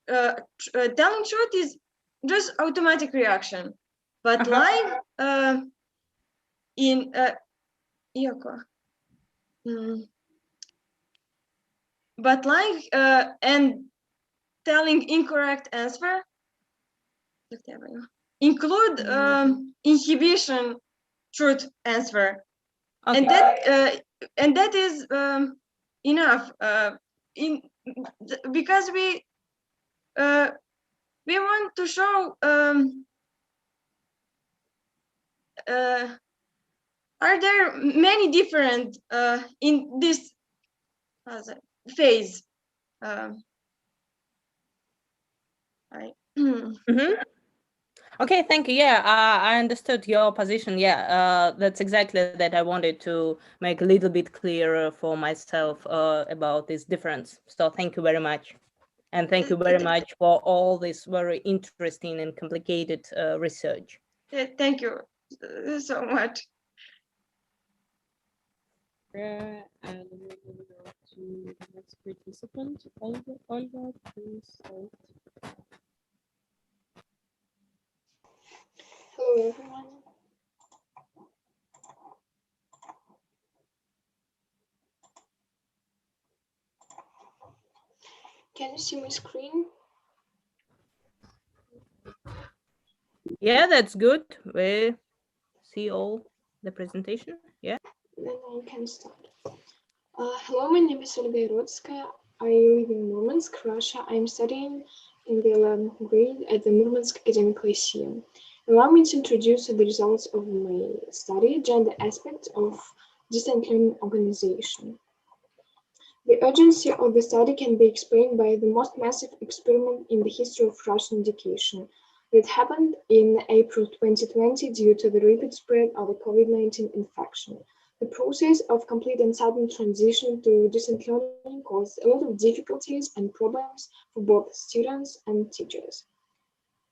Telling truth is just automatic reaction, but lying in but lying and telling incorrect answer include inhibition truth answer. Okay. And that is enough because we want to show are there many different in this phase. Okay, thank you. Yeah, I understood your position. Yeah, that's exactly that I wanted to make a little bit clearer for myself about this difference. So thank you very much. And thank you very much for all this very interesting and complicated research. Thank you so much. And we're moving on to the next participant, Olga, please start. Hello, everyone. Can you see my screen? Yeah, that's good. We see all the presentation. Yeah. Then I can start. Hello, my name is Olga Irodskaya. I live in Murmansk, Russia. I'm studying in the 11th grade at the Murmansk Academic Lyceum. Allow me to introduce the results of my study, gender aspects of distant learning organization. The urgency of the study can be explained by the most massive experiment in the history of Russian education that happened in April 2020 due to the rapid spread of the COVID-19 infection. The process of complete and sudden transition to distant learning caused a lot of difficulties and problems for both students and teachers.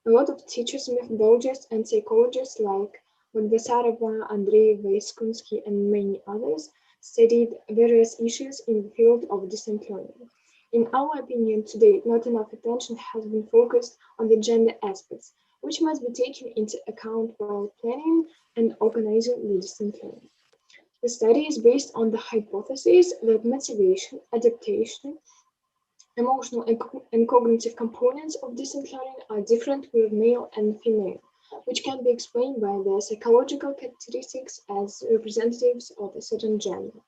A lot of teachers, methodologists, and psychologists like Bogdasarova, Andrei Vaiskunsky, and many others studied various issues in the field of distant learning. In our opinion, today, not enough attention has been focused on the gender aspects, which must be taken into account while planning and organizing the distant learning. The study is based on the hypothesis that motivation, adaptation, emotional and cognitive components of distant learning are different with male and female, which can be explained by their psychological characteristics as representatives of a certain gender.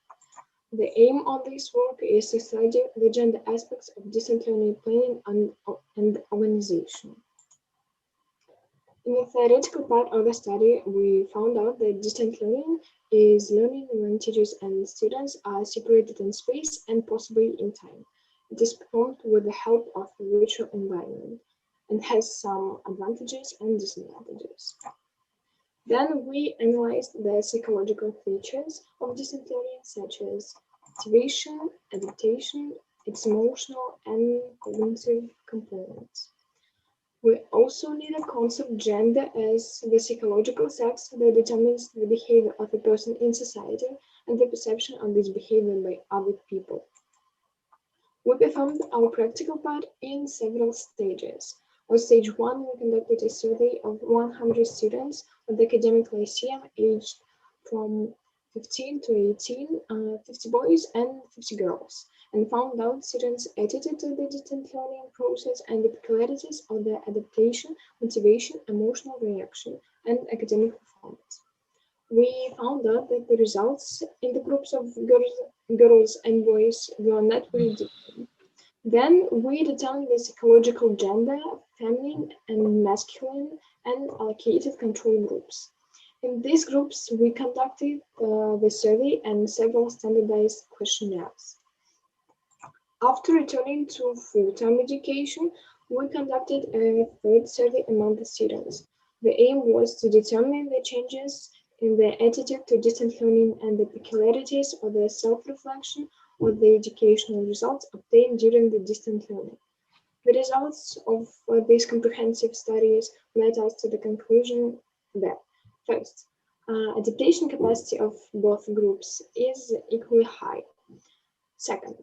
The aim of this work is to study the gender aspects of distant learning planning and organization. In the theoretical part of the study, we found out that distant learning is learning when teachers and students are separated in space and possibly in time. It is performed with the help of a virtual environment and has some advantages and disadvantages. Then we analyzed the psychological features of distant learning, such as motivation, adaptation, its emotional and cognitive components. We also need a concept gender as the psychological sex that determines the behavior of a person in society and the perception of this behavior by other people. We performed our practical part in several stages. On stage 1, we conducted a survey of 100 students of the academic lyceum aged from 15 to 18, 50 boys and 50 girls, and found out students' attitude to the distant learning process and the peculiarities of their adaptation, motivation, emotional reaction, and academic performance. We found out that the results in the groups of girls and boys were not very different. Then we determined the psychological gender, feminine and masculine, and allocated control groups. In these groups, we conducted the survey and several standardized questionnaires. After returning to full-time education, we conducted a third survey among the students. The aim was to determine the changes in their attitude to distant learning and the peculiarities of their self-reflection or the educational results obtained during the distant learning. The results of these comprehensive studies led us to the conclusion that, first, adaptation capacity of both groups is equally high. Second,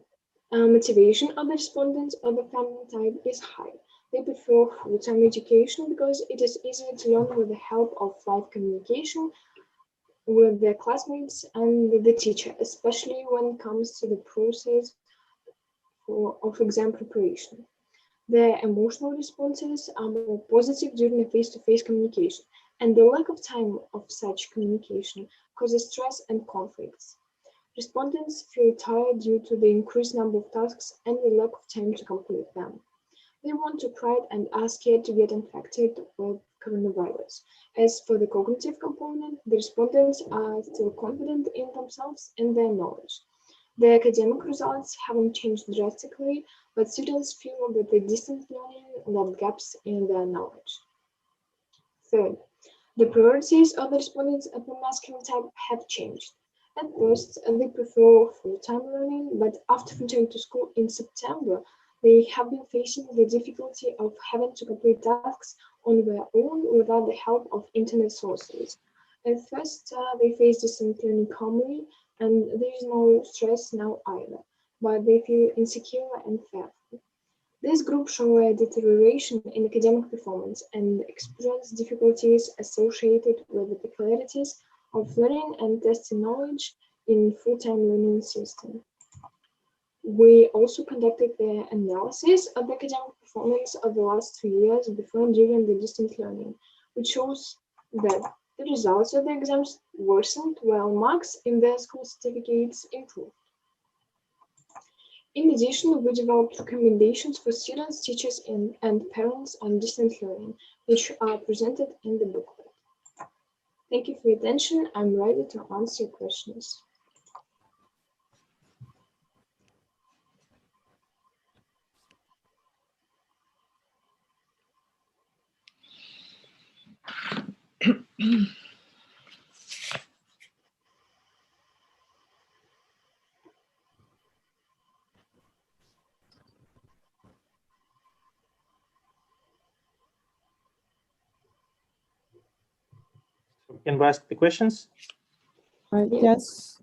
motivation of the respondents of the feminine type is high. They prefer full-time education because it is easier to learn with the help of live communication with their classmates and with the teacher, especially when it comes to the process of exam preparation. Their emotional responses are more positive during the face-to-face communication, and the lack of time of such communication causes stress and conflicts. Respondents feel tired due to the increased number of tasks and the lack of time to complete them. They want to cry and are scared to get infected with coronavirus. As for the cognitive component, the respondents are still confident in themselves and their knowledge. The academic results haven't changed drastically, but students feel that the distant learning left gaps in their knowledge. Third, the priorities of the respondents of the masculine type have changed. At first, they prefer full-time learning, but after returning to school in September, they have been facing the difficulty of having to complete tasks on their own without the help of internet sources. At first, they face distant learning calmly, and there is no stress now either, but they feel insecure and fearful. This group show a deterioration in academic performance and experience difficulties associated with the peculiarities of learning and testing knowledge in full-time learning system. We also conducted the analysis of the academic performance of the last 2 years before and during the distant learning, which shows that the results of the exams worsened while marks in their school certificates improved. In addition, we developed recommendations for students, teachers, and parents on distant learning, which are presented in the booklet. Thank you for your attention. I'm ready to answer your questions. Can we ask the questions? Yes.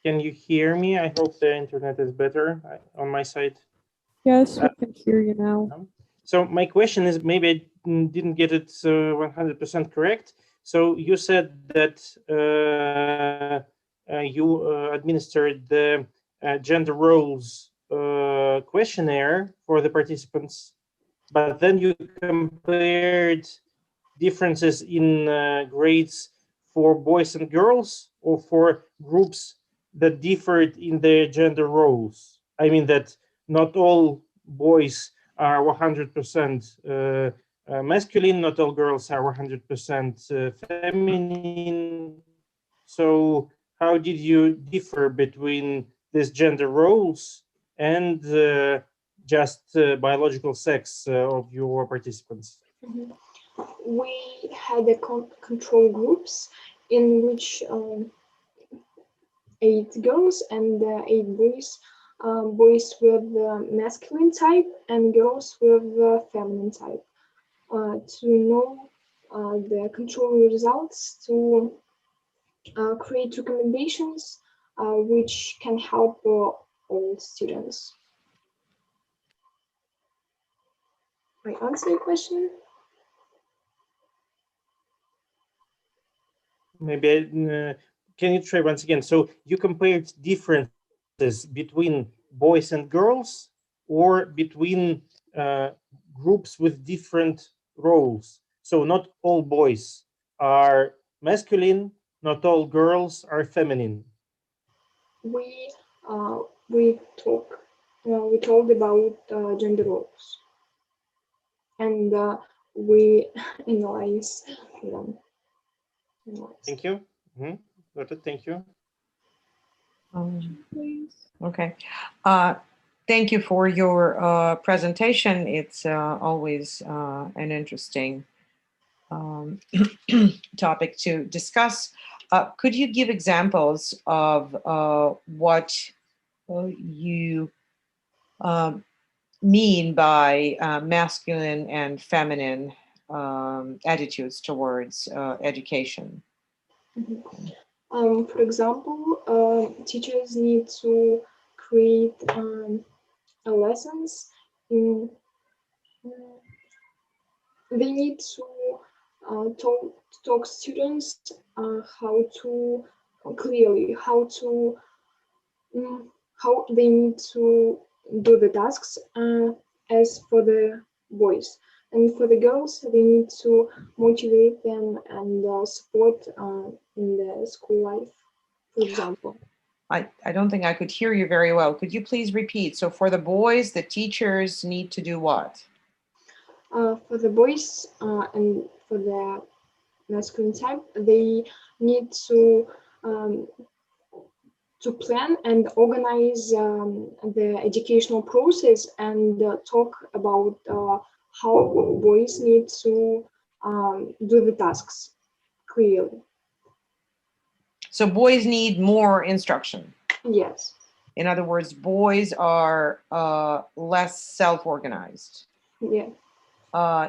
Can you hear me? I hope the internet is better on my side. Yes, we can hear you now. So my question is, maybe I didn't get it 100% correct. So you said that you administered the gender roles questionnaire for the participants, but then you compared differences in grades for boys and girls, or for groups that differed in their gender roles. I mean that not all boys are 100% masculine, not all girls are 100% feminine. So how did you differ between these gender roles and just biological sex of your participants? Mhm. We had a control groups in which 8 girls and 8 boys. Boys with the masculine type and girls with the feminine type. To know the control results, to create recommendations which can help all students. I answer your question? Maybe can you try once again? So you compared differences between boys and girls, or between groups with different roles. So not all boys are masculine, not all girls are feminine. We told about gender roles, and we analyze them. Thank you. Got it. Thank you. Please. Okay. Thank you for your presentation. It's always an interesting topic to discuss. Could you give examples of what you mean by masculine and feminine attitudes towards education? For example, teachers need to create lessons in. They need to talk students how to clearly how they need to do the tasks as for the boys, and for the girls they need to motivate them and support in the school life, for example. I don't think I could hear you very well. Could you please repeat? So for the boys, the teachers need to do what? For the boys and for the masculine type, they need to plan and organize the educational process, and talk about how boys need to do the tasks clearly. So boys need more instruction. Yes. In other words, boys are less self-organized. Yeah.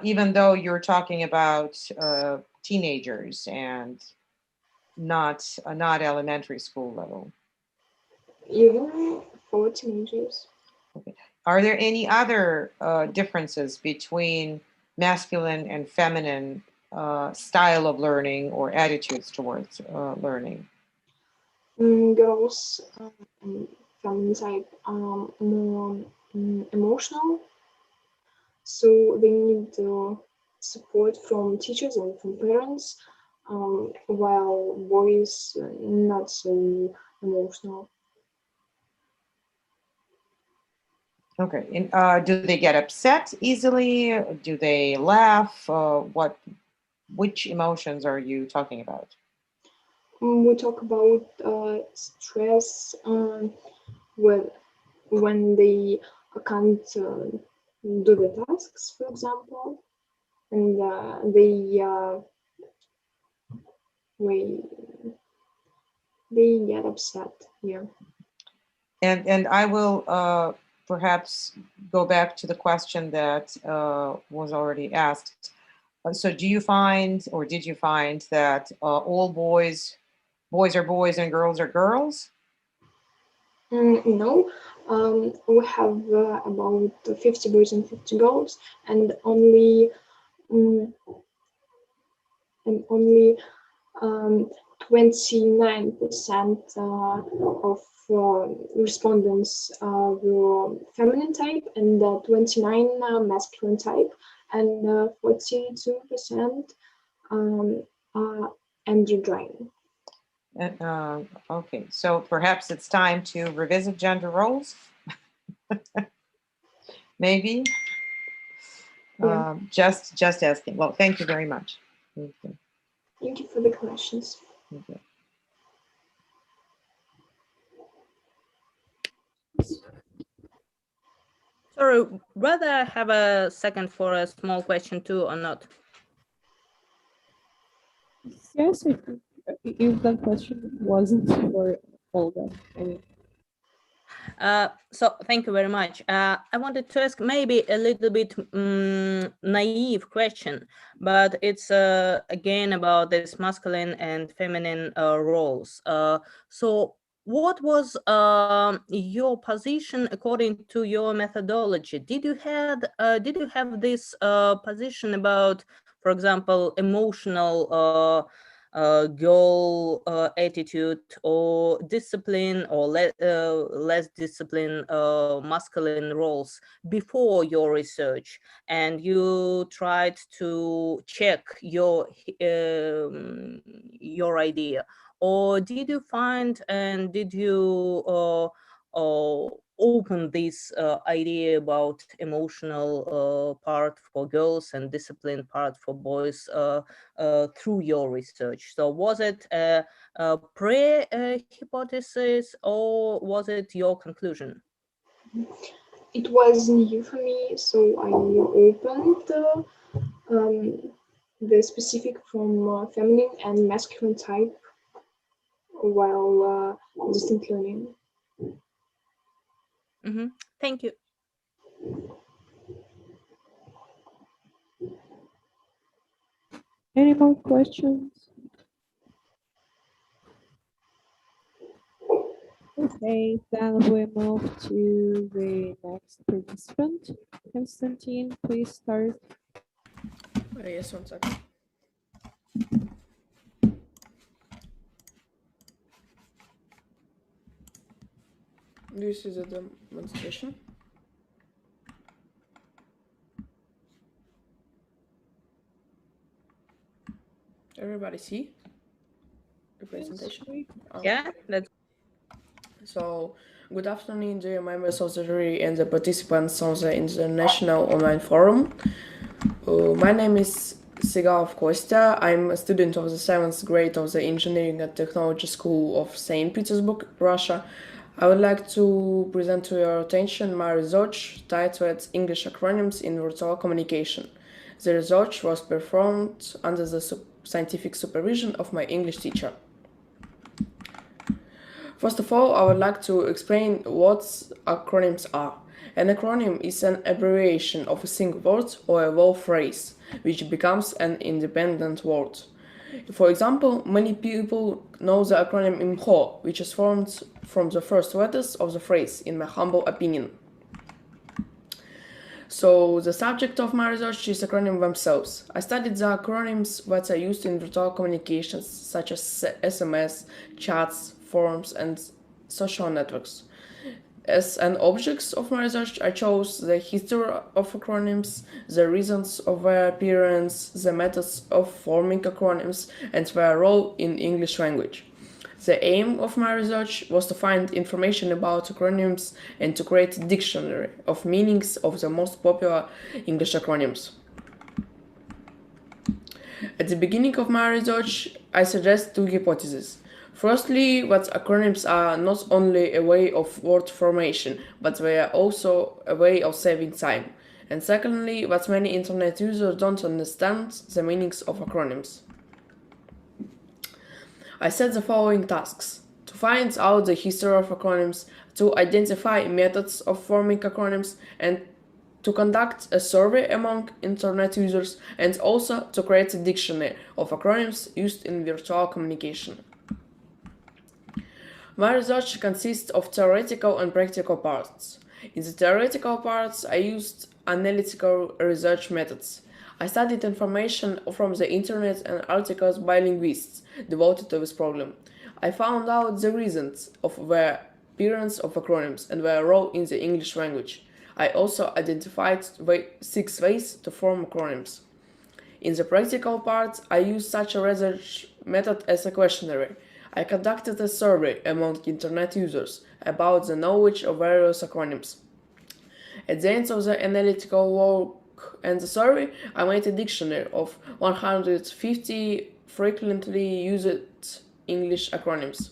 Even though you're talking about teenagers and not elementary school level. Even for teenagers. Okay. Are there any other differences between masculine and feminine style of learning or attitudes towards learning? Girls and feminine type are more emotional, so they need support from teachers and from parents, while boys not so emotional. Okay. And do they get upset easily? Do they laugh? Which emotions are you talking about? We talk about stress when they can't do the tasks, for example, and they get upset. Yeah. And I will perhaps go back to the question that was already asked. So do you find, or did you find that all boys are boys and girls are girls? No, we have about 50 boys and 50 girls, and only mm, and only 29% of respondents were feminine type, and 29 masculine type, and 42% androgyne. Okay, so perhaps it's time to revisit gender roles. Maybe. Yeah. Just asking. Well, thank you very much. Thank you. Thank you for the questions. Thank you. Sorry, rather have a second for a small question too, or not? Yes, if that question wasn't for Olga. I mean. So thank you very much. I wanted to ask maybe a little bit naive question, but it's again about this masculine and feminine roles. So what was your position according to your methodology? Did you have this position about, for example, emotional girl attitude or discipline or less discipline masculine roles before your research, and you tried to check your idea, or did you find and did you open this idea about emotional part for girls and discipline part for boys through your research? So was it a pre-hypothesis or was it your conclusion? It was new for me, so I opened the specific from feminine and masculine type while distant learning. Mm-hmm. Thank you. Any more questions? Okay, then we move to the next participant. Konstantin, please start. Yes, 1 second. This is a demonstration. Everybody see the presentation? Yeah, that's So, good afternoon, dear members of the jury and the participants of the International Online Forum. My name is Sigalov Kostya. I'm a student of the 7th grade of the Engineering and Technology School of St. Petersburg, Russia. I would like to present to your attention my research titled English Acronyms in Virtual Communication. The research was performed under the scientific supervision of my English teacher. First of all, I would like to explain what acronyms are. An acronym is an abbreviation of a single word or a whole phrase, which becomes an independent word. For example, many people know the acronym IMHO, which is formed from the first letters of the phrase, in my humble opinion. So the subject of my research is acronyms themselves. I studied the acronyms that are used in virtual communications, such as SMS, chats, forums, and social networks. As an object of my research, I chose the history of acronyms, the reasons of their appearance, the methods of forming acronyms, and their role in English language. The aim of my research was to find information about acronyms and to create a dictionary of meanings of the most popular English acronyms. At the beginning of my research, I suggest two hypotheses. Firstly, that acronyms are not only a way of word formation, but they are also a way of saving time. And secondly, that many internet users don't understand the meanings of acronyms. I set the following tasks: to find out the history of acronyms, to identify methods of forming acronyms, and to conduct a survey among internet users and also to create a dictionary of acronyms used in virtual communication. My research consists of theoretical and practical parts. In the theoretical parts, I used analytical research methods. I studied information from the internet and articles by linguists devoted to this problem. I found out the reasons of the appearance of acronyms and their role in the English language. I also identified 6 ways to form acronyms. In the practical part, I used such a research method as a questionnaire. I conducted a survey among internet users about the knowledge of various acronyms. At the end of the analytical work and the survey, I made a dictionary of 150 frequently used English acronyms.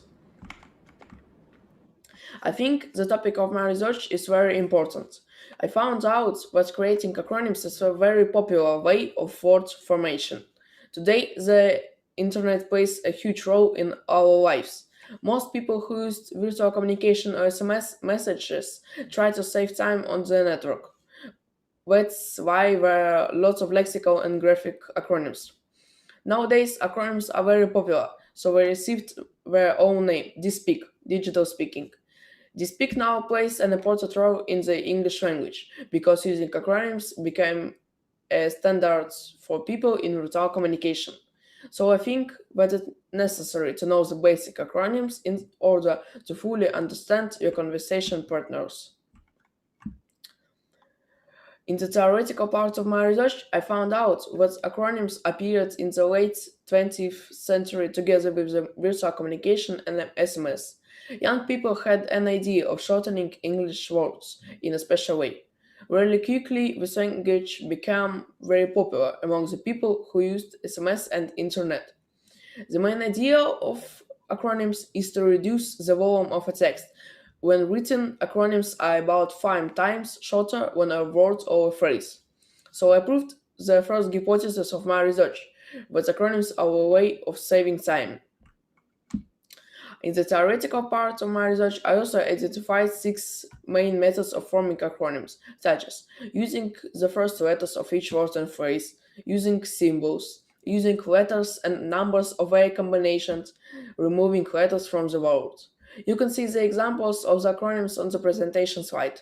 I think the topic of my research is very important. I found out that creating acronyms is a very popular way of word formation. Today, the internet plays a huge role in our lives. Most people who use virtual communication or SMS messages try to save time on the network. That's why there are lots of lexical and graphic acronyms. Nowadays, acronyms are very popular, so they received their own name, DSpeak, digital speaking. DSpeak now plays an important role in the English language because using acronyms became a standard for people in virtual communication. So I think that it's necessary to know the basic acronyms in order to fully understand your conversation partners. In the theoretical part of my research, I found out that acronyms appeared in the late 20th century together with the virtual communication and SMS. Young people had an idea of shortening English words in a special way. Really quickly, this language became very popular among the people who used SMS and internet. The main idea of acronyms is to reduce the volume of a text. When written, acronyms are about 5 times shorter than a word or a phrase. So I proved the first hypothesis of my research, that acronyms are a way of saving time. In the theoretical part of my research, I also identified 6 main methods of forming acronyms, such as using the first letters of each word and phrase, using symbols, using letters and numbers of their combinations, removing letters from the word. You can see the examples of the acronyms on the presentation slide.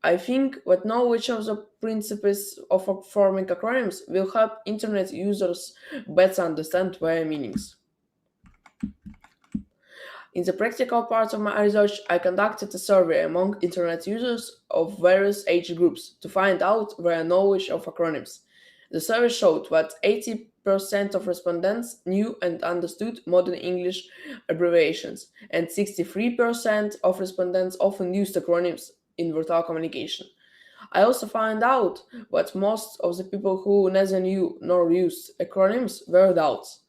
I think that knowledge of the principles of forming acronyms will help internet users better understand their meanings. In the practical part of my research, I conducted a survey among internet users of various age groups to find out their knowledge of acronyms. The survey showed that 80% of respondents knew and understood modern English abbreviations, and 63% of respondents often used acronyms in virtual communication. I also found out that most of the people who neither knew nor used acronyms were adults.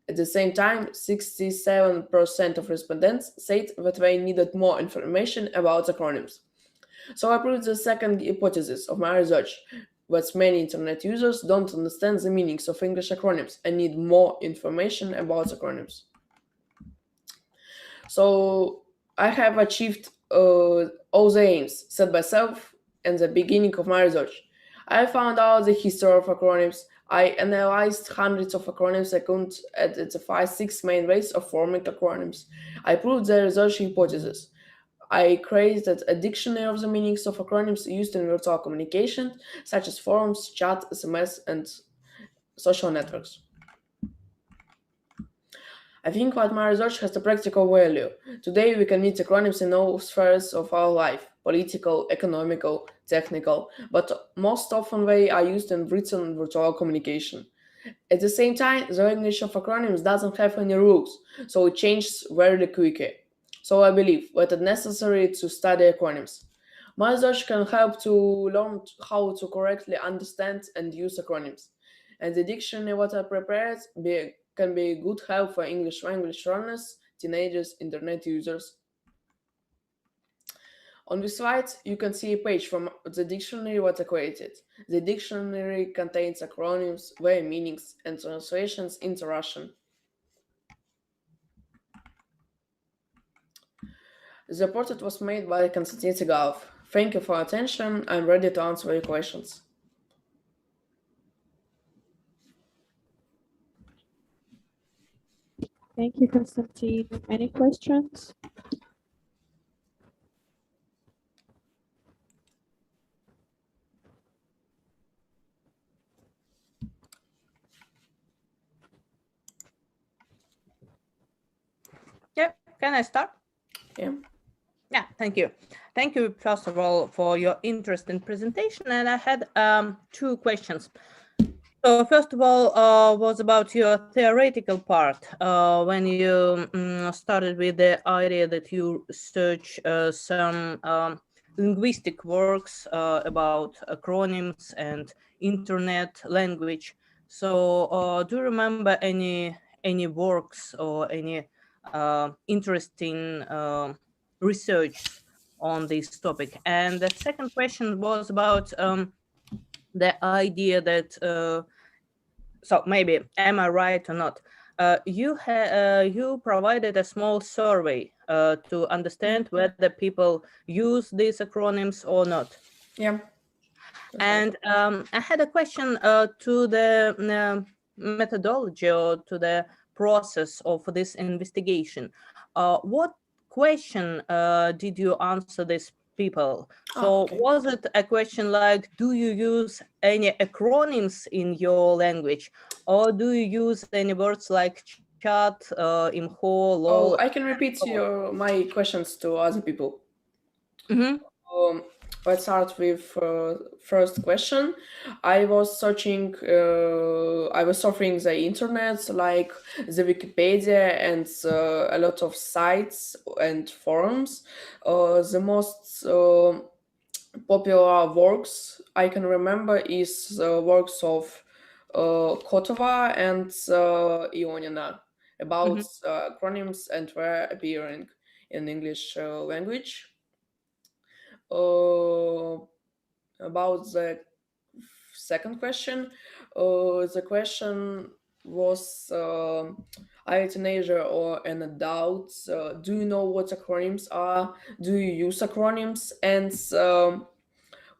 At the same time, 67% of respondents said that they needed more information about acronyms. So I proved the second hypothesis of my research, that many internet users don't understand the meanings of English acronyms and need more information about acronyms. So I have achieved all the aims set by myself in the beginning of my research. I found out the history of acronyms. I analyzed hundreds of acronyms and could identify 6 main ways of forming acronyms. I proved the research hypothesis. I created a dictionary of the meanings of acronyms used in virtual communication, such as forums, chat, SMS, and social networks. I think that my research has a practical value. Today we can meet acronyms in all spheres of our life: political, economical, technical, but most often they are used in written virtual communication. At the same time, the language of acronyms doesn't have any rules, so it changes very quickly. So I believe that it's necessary to study acronyms. My research can help to learn how to correctly understand and use acronyms. And the dictionary what I prepared can be a good help for English language learners, teenagers, internet users. On this slide, you can see a page from the dictionary what I created. The dictionary contains acronyms, their meanings, and translations into Russian. The portrait was made by Konstantin Tsigalov. Thank you for attention. I'm ready to answer your questions. Thank you, Konstantin. Any questions? Yeah, can I start? Yeah. Yeah, thank you. Thank you, first of all, for your interesting presentation. And I had 2 questions. So first of all, was about your theoretical part. When you started with the idea that you search some linguistic works about acronyms and internet language. So do you remember any works or any interesting research on this topic? And the second question was about the idea that so maybe am I right or not? You provided a small survey to understand whether people use these acronyms or not. Yeah. And I had a question to the methodology or to the process of this investigation. What question did you answer these people? So okay. was it a question like, do you use any acronyms in your language? Or do you use any words like chat, imho, lol? Oh, I can repeat my questions to other people. Mm-hmm. Let's start with first question. I was searching, I was surfing the internet, like the Wikipedia and a lot of sites and forums. The most popular works I can remember is works of Kotova and Ionina about acronyms and their appearing in English language. About the second question, the question was, are you a teenager or an adult? Do you know what acronyms are? Do you use acronyms? And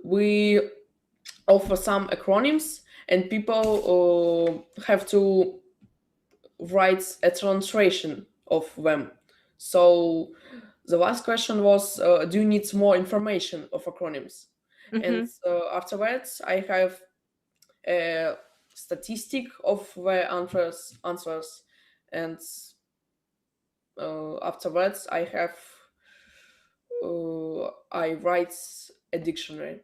we offer some acronyms, and people have to write a translation of them. So the last question was, do you need more information of acronyms? And after that, I have a statistic of the answers, and after that, I write a dictionary.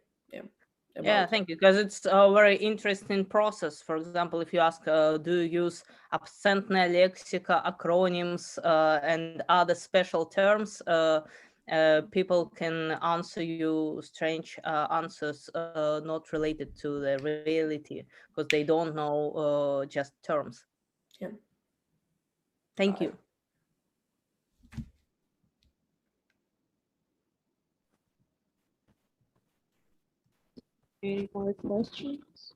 Yeah, thank you, because it's a very interesting process. For example, if you ask, do you use absentная лексика, acronyms, and other special terms, people can answer you strange answers not related to the reality, because they don't know just terms. Yeah. Thank you. Any more questions?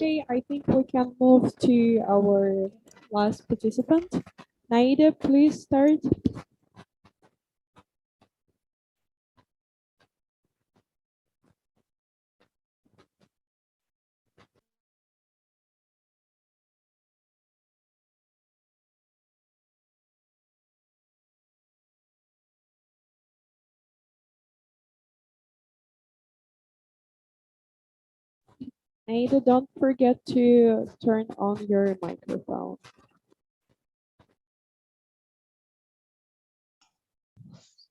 Okay, I think we can move to our last participant. Naida, please start. Naida, don't forget to turn on your microphone.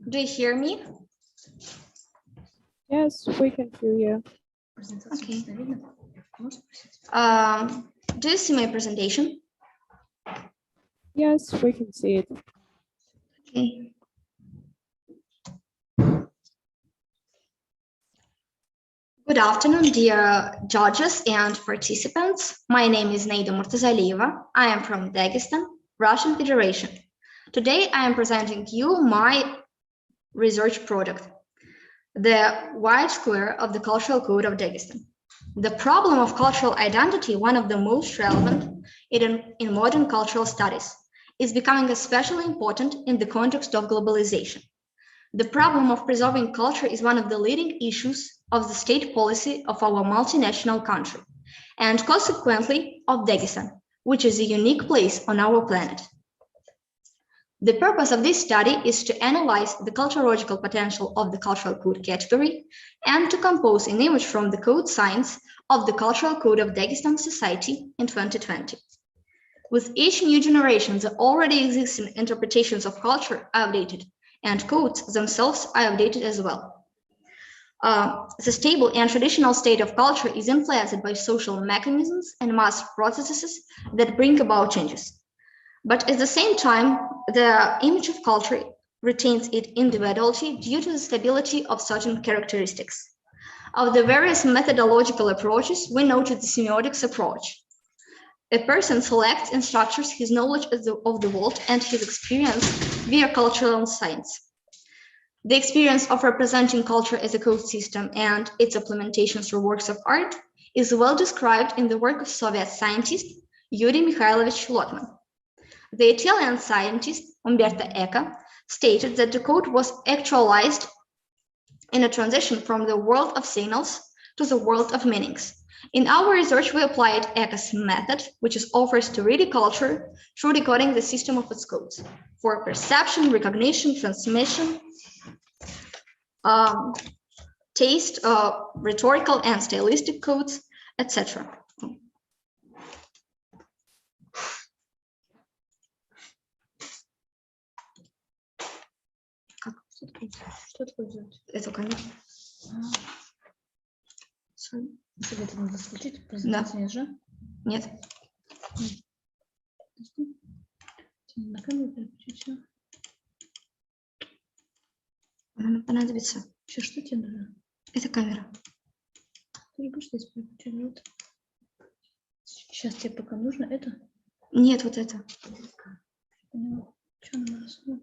Do you hear me? Yes, we can hear you. Okay. Do you see my presentation? Yes, we can see it. Okay. Good afternoon, dear judges and participants. My name is Naida Murtazalieva. I am from Dagestan, Russian Federation. Today, I am presenting you my research project. the white square of the cultural code of Dagestan. The problem of cultural identity, one of the most relevant in modern cultural studies, is becoming especially important in the context of globalization. The problem of preserving culture is one of the leading issues of the state policy of our multinational country, and consequently of Dagestan, which is a unique place on our planet. The purpose of this study is to analyze the culturological potential of the cultural code category and to compose an image from the code science of the cultural code of Dagestan society in 2020. With each new generation, the already existing interpretations of culture are updated, and codes themselves are updated as well. The stable and traditional state of culture is influenced by social mechanisms and mass processes that bring about changes. But at the same time, the image of culture retains its individuality due to the stability of certain characteristics. Of the various methodological approaches, we noted the semiotics approach. A person selects and structures his knowledge of the world and his experience via cultural science. The experience of representing culture as a code system and its implementation through works of art is well described in the work of Soviet scientist Yuri Mikhailovich Lotman. The Italian scientist Umberto Eco stated that the code was actualized in a transition from the world of signals to the world of meanings. In our research, we applied Eco's method, which is offers to read a culture through decoding the system of its codes for perception, recognition, transmission, taste, rhetorical and stylistic codes, etc. Это камера. Тебе это надо включить? Да. Же? Нет. На камеру переключить все. Нам понадобится. Сейчас что тебе нужно? Это камера. Ты не будешь здесь переключать? Сейчас тебе пока нужно это? Нет, вот это. Поняла. Что нам надо?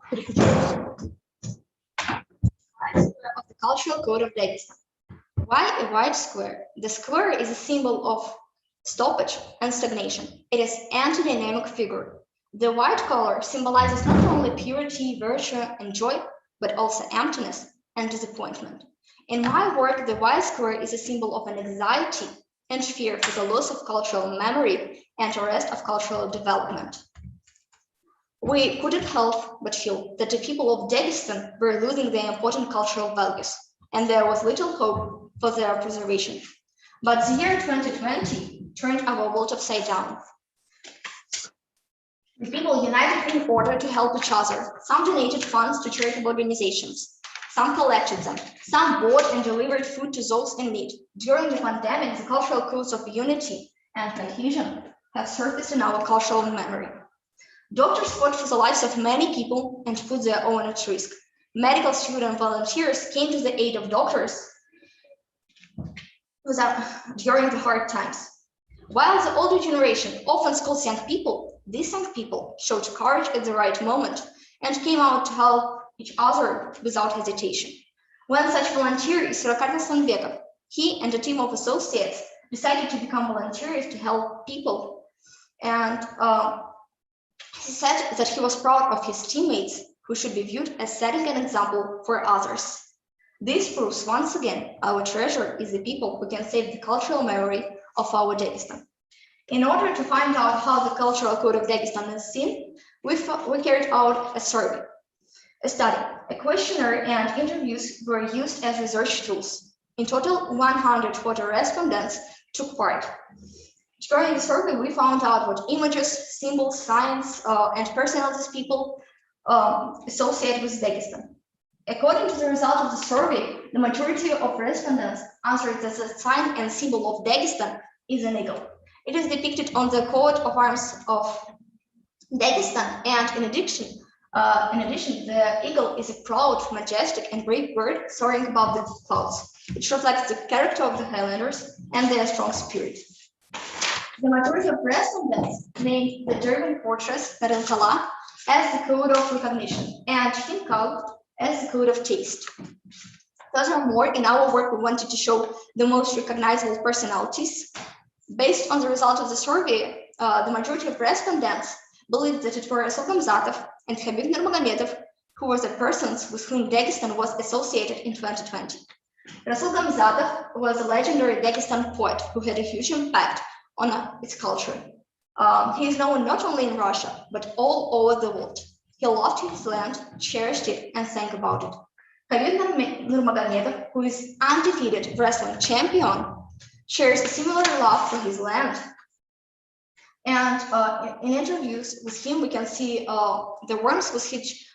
Переключайся. Of the cultural code of Dagestan. Why a white square? The square is a symbol of stoppage and stagnation. It is an anti-dynamic figure. The white color symbolizes not only purity, virtue, and joy, but also emptiness and disappointment. In my work, the white square is a symbol of an anxiety and fear for the loss of cultural memory and arrest of cultural development. We couldn't help but feel that the people of Dagestan were losing their important cultural values, and there was little hope for their preservation. But the year 2020 turned our world upside down. The people united in order to help each other. Some donated funds to charitable organizations. Some collected them. Some bought and delivered food to those in need. During the pandemic, the cultural codes of unity and cohesion have surfaced in our cultural memory. Doctors fought for the lives of many people and put their own at risk. Medical student volunteers came to the aid of doctors during the hard times. While the older generation often scolds young people, these young people showed courage at the right moment and came out to help each other without hesitation. One such volunteer is Surakar Sanbekov. He and a team of associates decided to become volunteers to help people, and he said that he was proud of his teammates who should be viewed as setting an example for others. This proves once again our treasure is the people who can save the cultural memory of our Dagestan. In order to find out how the cultural code of Dagestan is seen, we carried out a survey, a study. A questionnaire and interviews were used as research tools. In total, 140 respondents took part. During the survey, we found out what images, symbols, signs, and personalities people associate with Dagestan. According to the result of the survey, the majority of respondents answered that the sign and symbol of Dagestan is an eagle. It is depicted on the coat of arms of Dagestan, and in addition, the eagle is a proud, majestic, and brave bird soaring above the clouds. It reflects the character of the Highlanders and their strong spirit. The majority of respondents named the Derban fortress Perankala as the code of recognition, and Hinkal as a code of taste. Furthermore, in our work, we wanted to show the most recognizable personalities. Based on the result of the survey, the majority of respondents believed that it were Rasul Gamzatov and Habib Nurmagomedov who were the persons with whom Dagestan was associated in 2020. Rasul Gamzatov was a legendary Dagestan poet who had a huge impact on its culture. He is known not only in Russia, but all over the world. He loved his land, cherished it, and sang about it. Habib Nurmagomedov, who is undefeated wrestling champion, shares a similar love for his land. And in interviews with him, we can see the warmth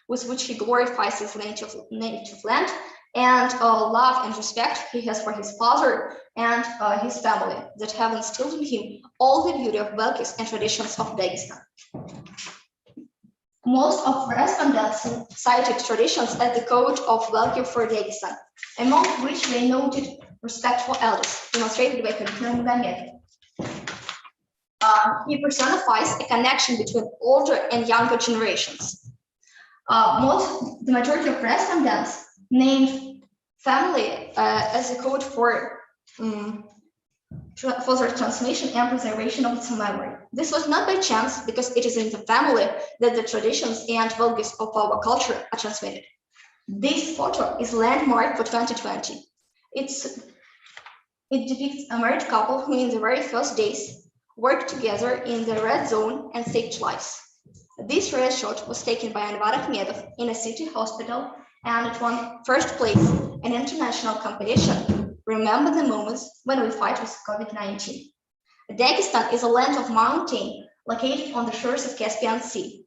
with which he glorifies his native land, and love and respect he has for his father and his family that have instilled in him all the beauty of values and traditions of Dagestan. Most of respondents cited traditions as the code of value for Dagestan, among which they noted respect for elders, demonstrated by Habib Nurmagomedov. He personifies a connection between older and younger generations. The majority of respondents named family as a code for further transmission and preservation of its memory. This was not by chance, because it is in the family that the traditions and values of our culture are transmitted. This photo is landmark for 2020. It depicts a married couple who in the very first days worked together in the red zone and saved lives. This red shot was taken by Anvar Akhmedov in a city hospital, and it won first place in an international competition. Remember the moments when we fight with COVID-19. Dagestan is a land of mountain located on the shores of Caspian Sea.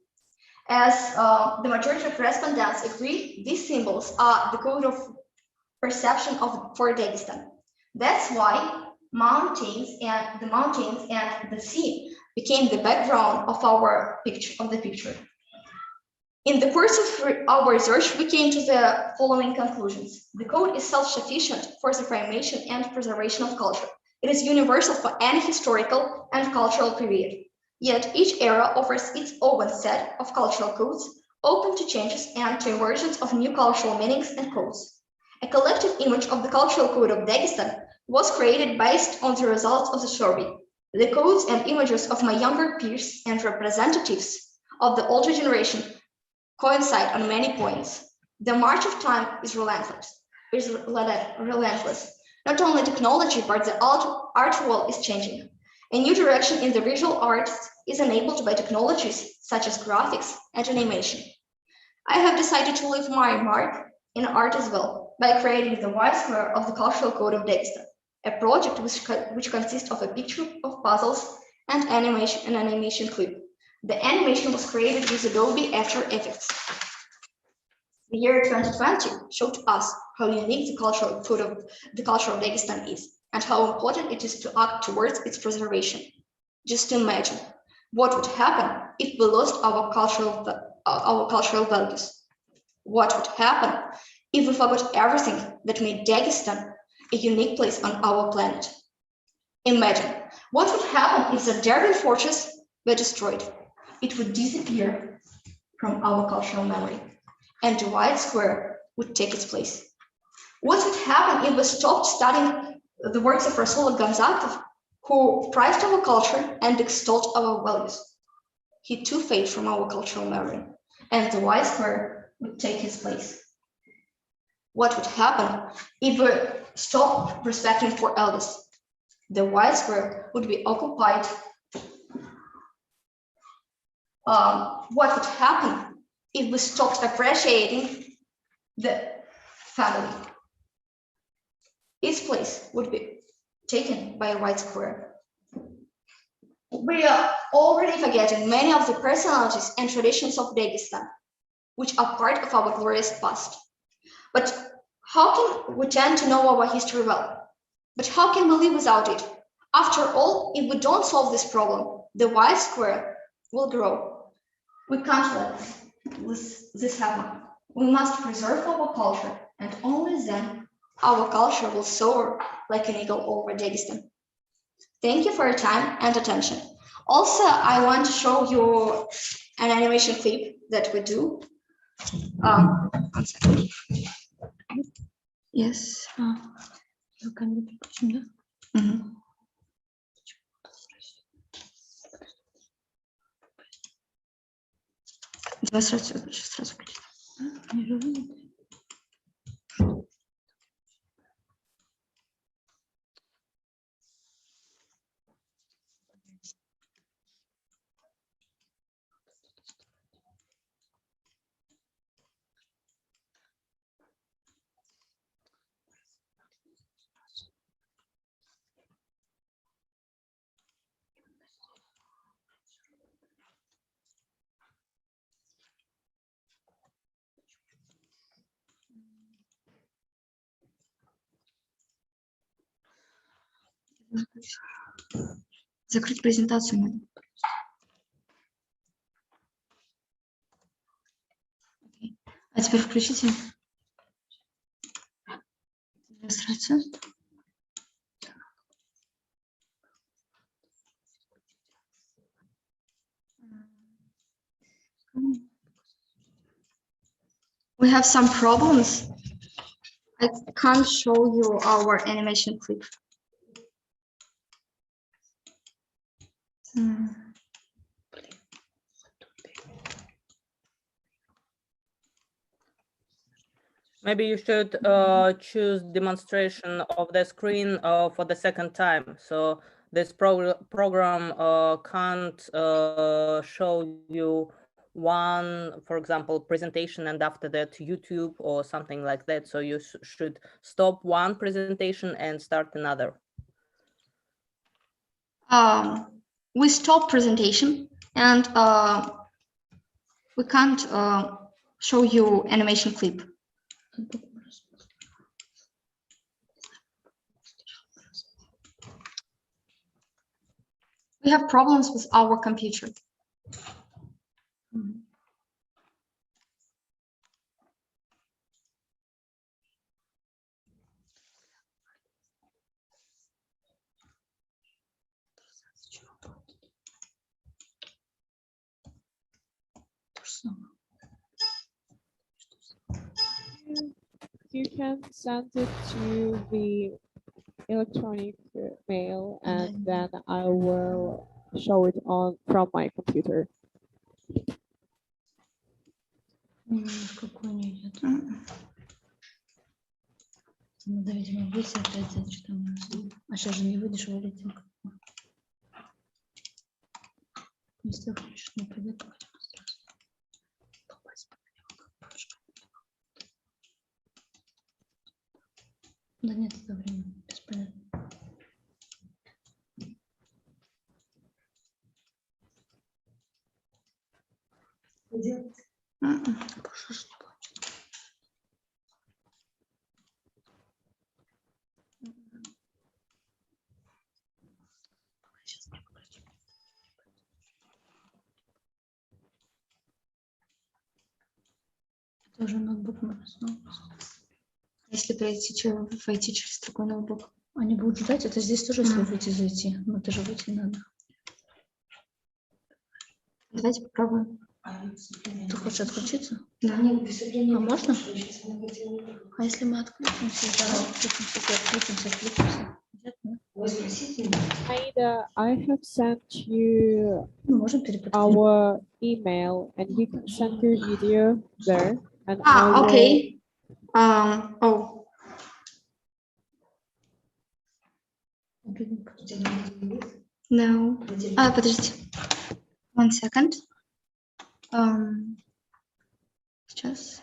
As the majority of respondents agree, these symbols are the code of perception for Dagestan. That's why the mountains and the sea became the background of the picture. In the course of our research, we came to the following conclusions. The code is self-sufficient for the formation and preservation of culture. It is universal for any historical and cultural period. Yet each era offers its own set of cultural codes, open to changes and to emergence of new cultural meanings and codes. A collective image of the cultural code of Dagestan was created based on the results of the survey. The codes and images of my younger peers and representatives of the older generation coincide on many points. The march of time is relentless. Not only technology, but the art world is changing. A new direction in the visual arts is enabled by technologies such as graphics and animation. I have decided to leave my mark in art as well by creating the white square of the cultural code of Dagestan, a project which consists of a picture of puzzles and an animation clip. The animation was created with Adobe After Effects. The year 2020 showed us how unique the cultural code of Dagestan is and how important it is to act towards its preservation. Just imagine what would happen if we lost our cultural values. What would happen if we forgot everything that made Dagestan a unique place on our planet? Imagine what would happen if the Derby fortress were destroyed. It would disappear from our cultural memory, and the white square would take its place. What would happen if we stopped studying the works of Rasul Gamzatov, who prized our culture and extolled our values? He too faded from our cultural memory, and the white square would take his place. What would happen if we stopped respecting for elders? The white square would be occupied. What would happen if we stopped appreciating the family? Its place would be taken by a white square. We are already forgetting many of the personalities and traditions of Dagestan, which are part of our glorious past. But how can we tend to know our history well? But how can we live without it? After all, if we don't solve this problem, the white square will grow. We can't let this happen. We must preserve our culture, and only then our culture will soar like an eagle over Dagestan. Thank you for your time and attention. Also, I want to show you an animation clip that we do One second. Yes. Mhm. Давай сразу включить. Закрыть презентацию надо. А теперь включите демонстрацию. We have some problems. I can't show you our animation clip. Maybe you should choose demonstration of the screen for the second time. So this program can't show you one, for example, presentation and after that YouTube or something like that. So you should stop one presentation and start another. We stop presentation and we can't show you animation clip. We have problems with our computer. You can send it to the electronic mail and then I will show it on from my computer. Да, видимо, выйти опять, значит, там. А сейчас же не выйдешь, вылетел. Если включишь, не придет, то хотя бы сразу. Да нет, это время бесполезно. Тоже ноутбук можно снова. Если войти через другой ноутбук. Они будут ждать, это здесь тоже если выйти, зайти. Но это же выйти надо. Давайте попробуем. Ты хочешь отключиться? Да. А можно? А если мы отключимся, отключимся. Aida, I have sent you our email and you can send your video there. And Okay. Oh. No. Подождите. 1 second. Сейчас.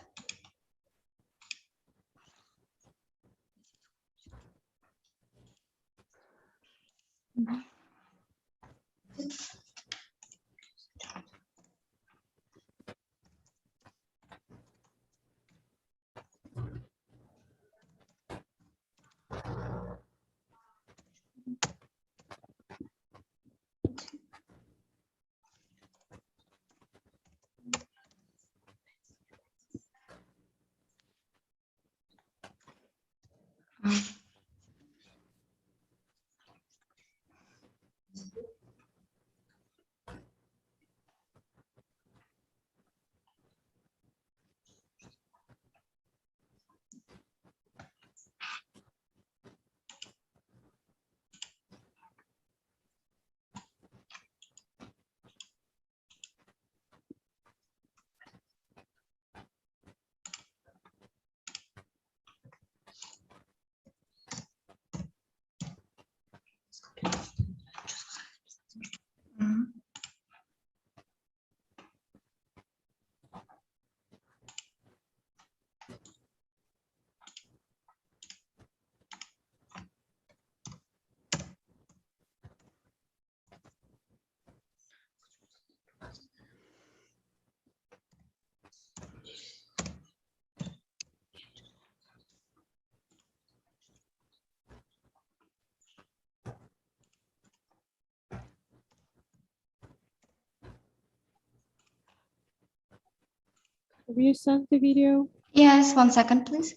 Have you sent the video? Yes, 1 second, please.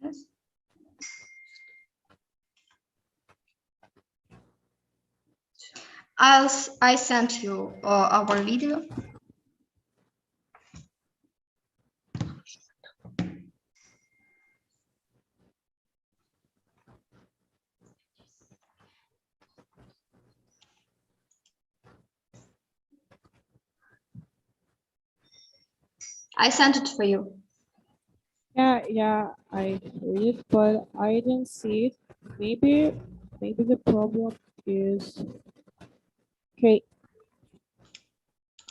Yes. I sent you our video. I sent it for you. Yeah, I heard it, but I didn't see it. Maybe the problem is okay.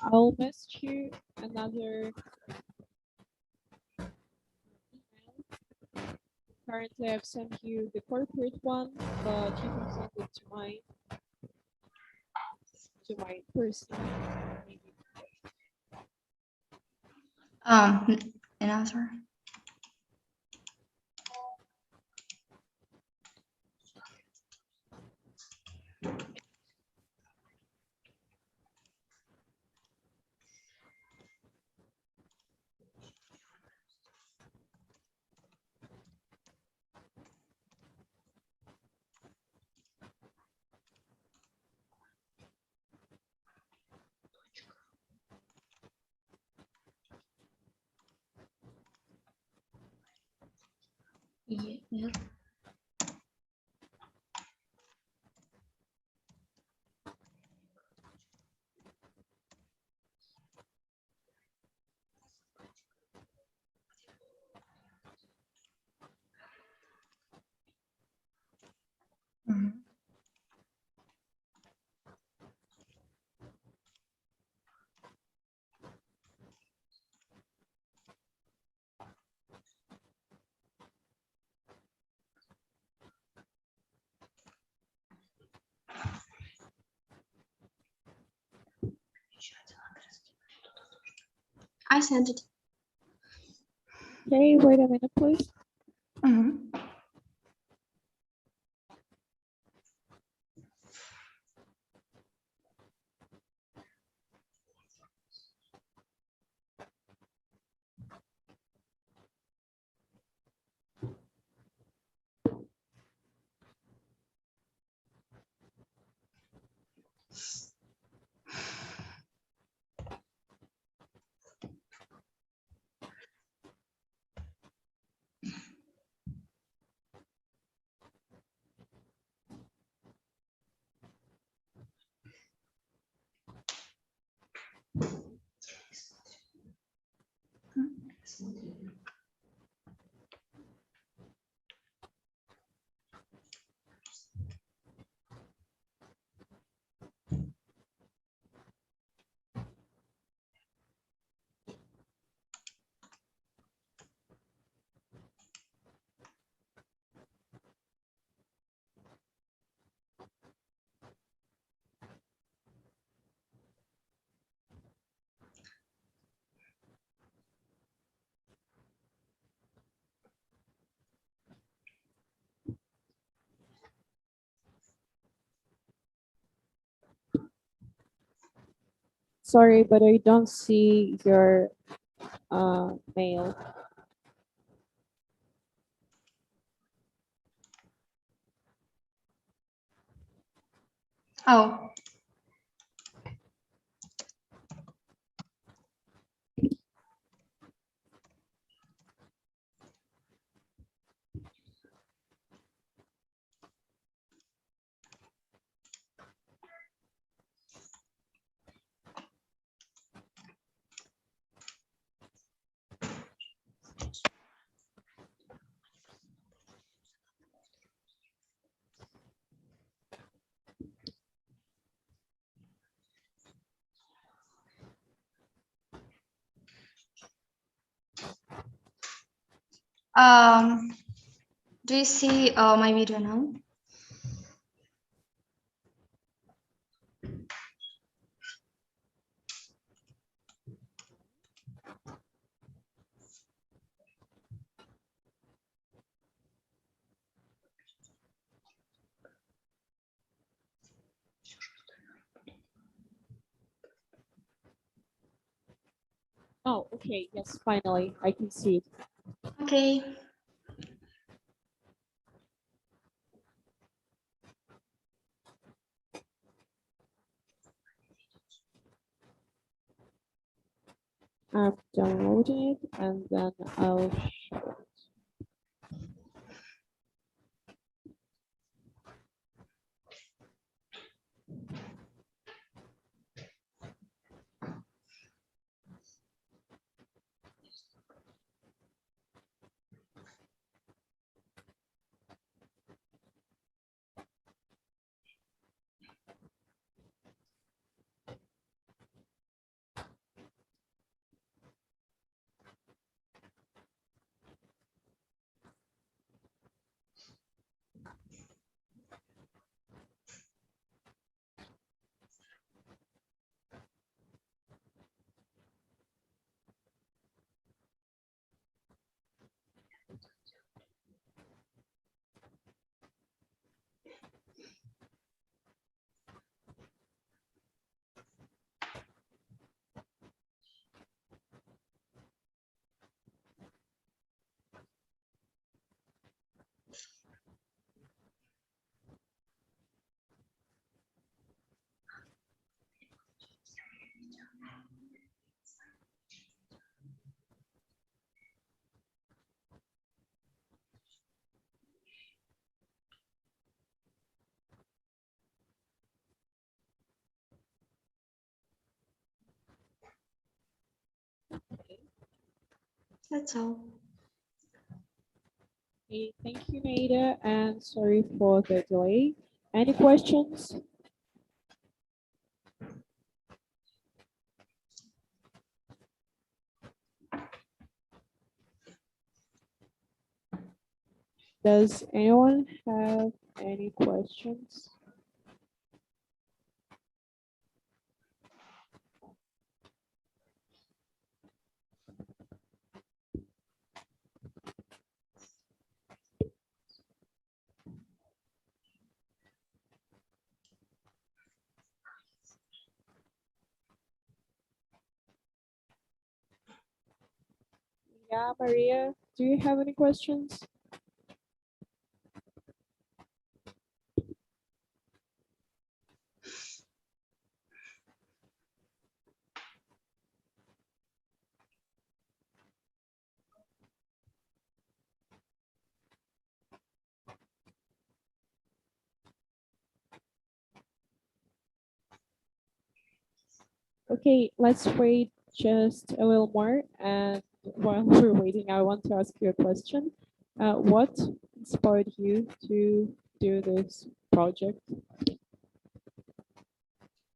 I'll message you another email. Currently, I've sent you the corporate one, but you can send it to my personal. Maybe. Another. Yeah. Mhm. I sent it. Okay, wait a minute, please. Mhm. Sorry, but I don't see your mail. Oh. Do you see my video now? Oh, okay. Yes, finally, I can see it. Okay. I'm downloading it and then I'll show it. That's all. Okay, thank you, Nada, and sorry for the delay. Any questions? Does anyone have any questions? Yeah, Maria, do you have any questions? Okay, let's wait just a little more. And while we're waiting, I want to ask you a question. What inspired you to do this project?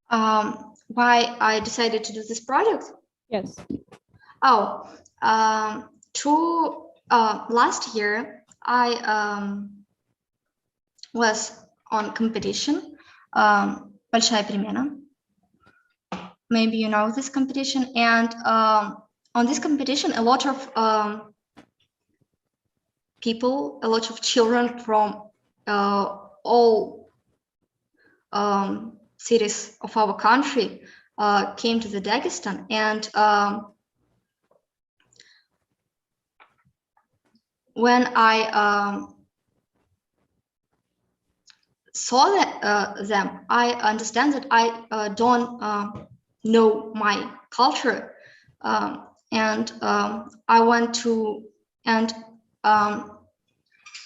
Why I decided to do this project? Yes. Oh, last year I was on competition, Большая перемена. Maybe you know this competition, and on this competition, a lot of people, a lot of children from all cities of our country came to the Dagestan, and when I saw them, I understand that I don't know my culture, and I want to, and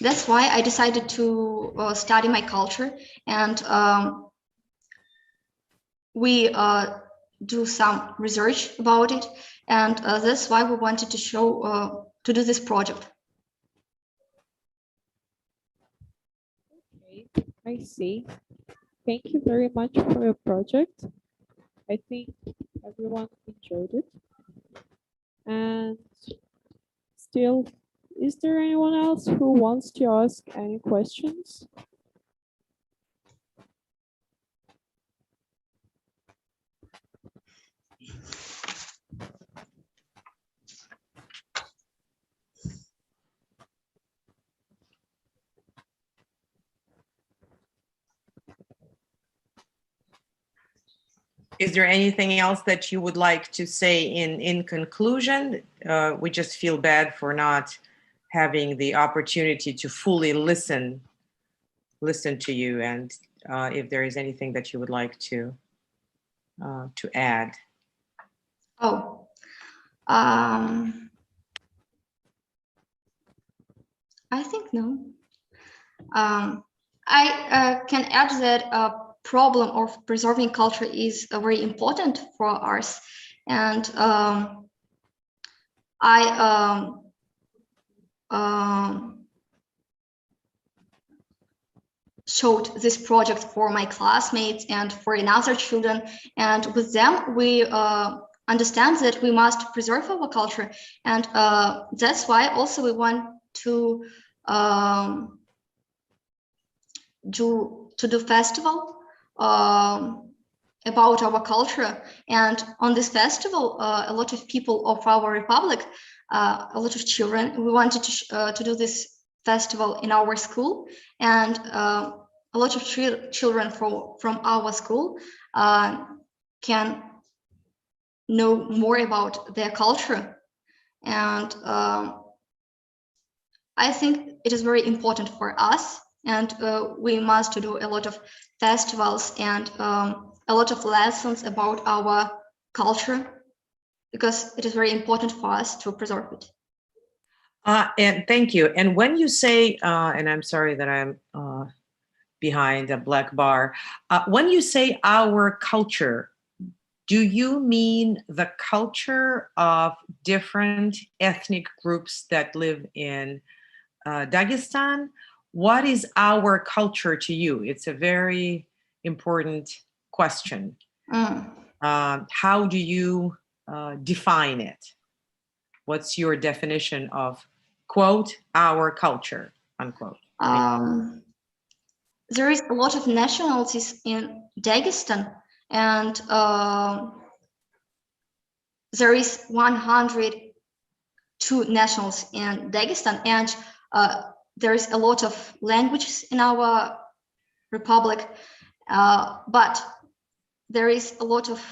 that's why I decided to study my culture, and we do some research about it, and that's why we wanted to show to do this project. Okay, I see. Thank you very much for your project. I think everyone enjoyed it. And still, is there anyone else who wants to ask any questions? Is there anything else that you would like to say in conclusion? We just feel bad for not having the opportunity to fully listen to you, and if there is anything that you would like to add. Oh, I think no. I can add that a problem of preserving culture is very important for us, and I showed this project for my classmates and for another children, and with them we understand that we must preserve our culture, and that's why also we want to do festival about our culture. And on this festival, a lot of people of our republic, a lot of children, we wanted to do this festival in our school, and a lot of children from our school can know more about their culture. And I think it is very important for us, and we must do a lot of festivals and a lot of lessons about our culture, because it is very important for us to preserve it. And thank you. And when you say, and I'm sorry that I'm behind a black bar, when you say our culture, do you mean the culture of different ethnic groups that live in Dagestan? What is our culture to you? It's a very important question. How do you define it? What's your definition of, quote, our culture, unquote? There is a lot of nationalities in Dagestan, and there is 102 nationals in Dagestan, and there is a lot of languages in our republic, but there is a lot of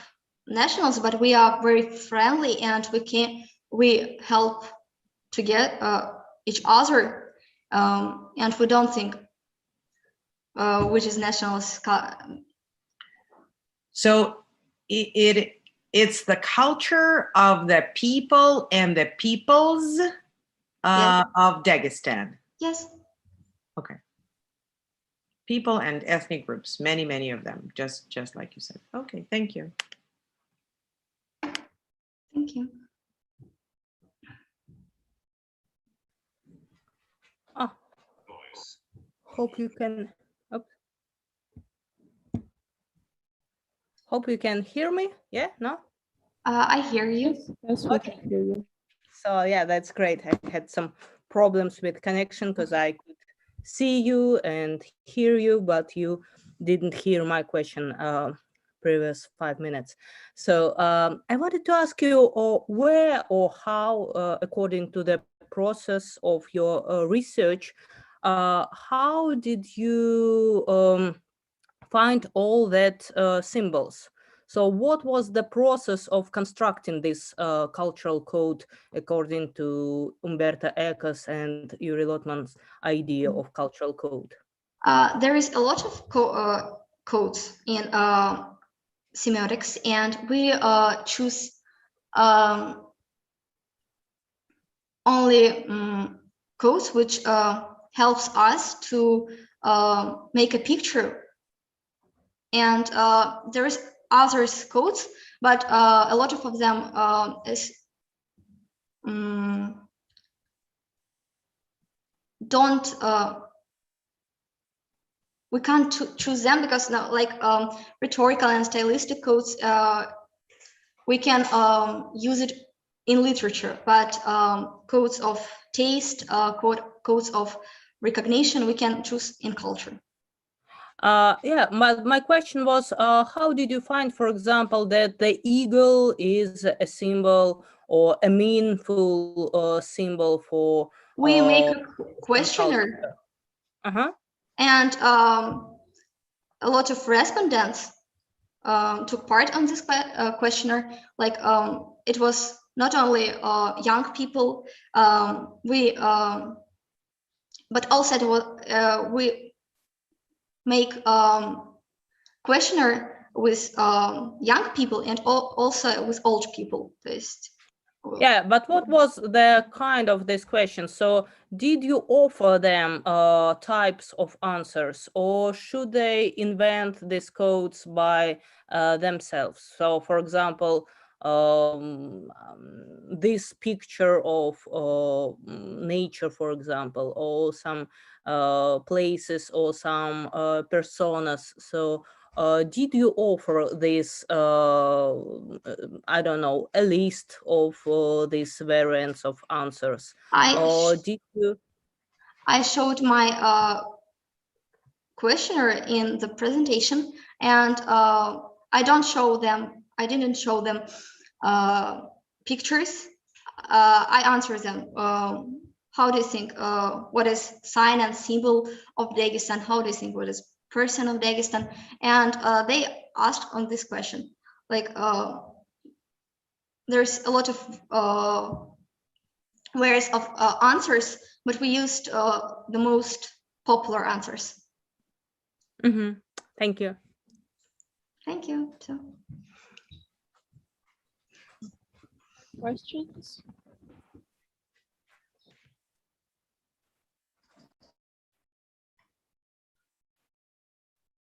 nationals, but we are very friendly, and we help to get each other, and we don't think which is nationals. So it's the culture of the people and the peoples Yes. of Dagestan. Yes. Okay. People and ethnic groups, many of them, just like you said. Okay, thank you. Thank you. Oh, hope you can. Hope you can hear me. Yeah, no? I hear you. Yes, we can hear you. So yeah, that's great. I had some problems with connection because I could see you and hear you, but you didn't hear my question previous 5 minutes. So I wanted to ask you where or how, according to the process of your research, how did you find all that symbols? So what was the process of constructing this cultural code according to Umberto Eco's and Yuri Lotman's idea of cultural code? There is a lot of codes in semiotics, and we choose only codes which helps us to make a picture. And there is other codes, but a lot of them is don't we can't choose them, because now, like rhetorical and stylistic codes, we can use it in literature, but codes of taste, codes of recognition, we can choose in culture. Yeah, my question was, how did you find, for example, that the eagle is a symbol or a meaningful symbol for? We make a questionnaire, and a lot of respondents took part on this questionnaire. Like it was not only young people, but also it was, we make questionnaire with young people and also with old people. Yeah, but what was the kind of this question? So did you offer them types of answers, or should they invent these codes by themselves? So for example, this picture of nature, for example, or some places or some personas. So did you offer this, I don't know, a list of these variants of answers? Or did you? I showed my questionnaire in the presentation, and I didn't show them pictures. I answered them. How do you think? What is sign and symbol of Dagestan? How do you think? What is person of Dagestan? And they asked on this question. Like there's a lot of ways of answers, but we used the most popular answers. Mm-hmm. Thank you. Thank you. Questions?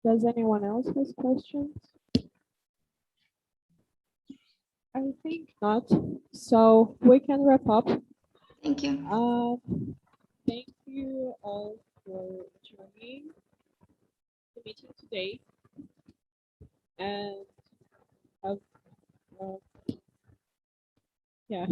Does anyone else has questions? I think not. So we can wrap up. Thank you. Thank you all for joining the meeting today, and have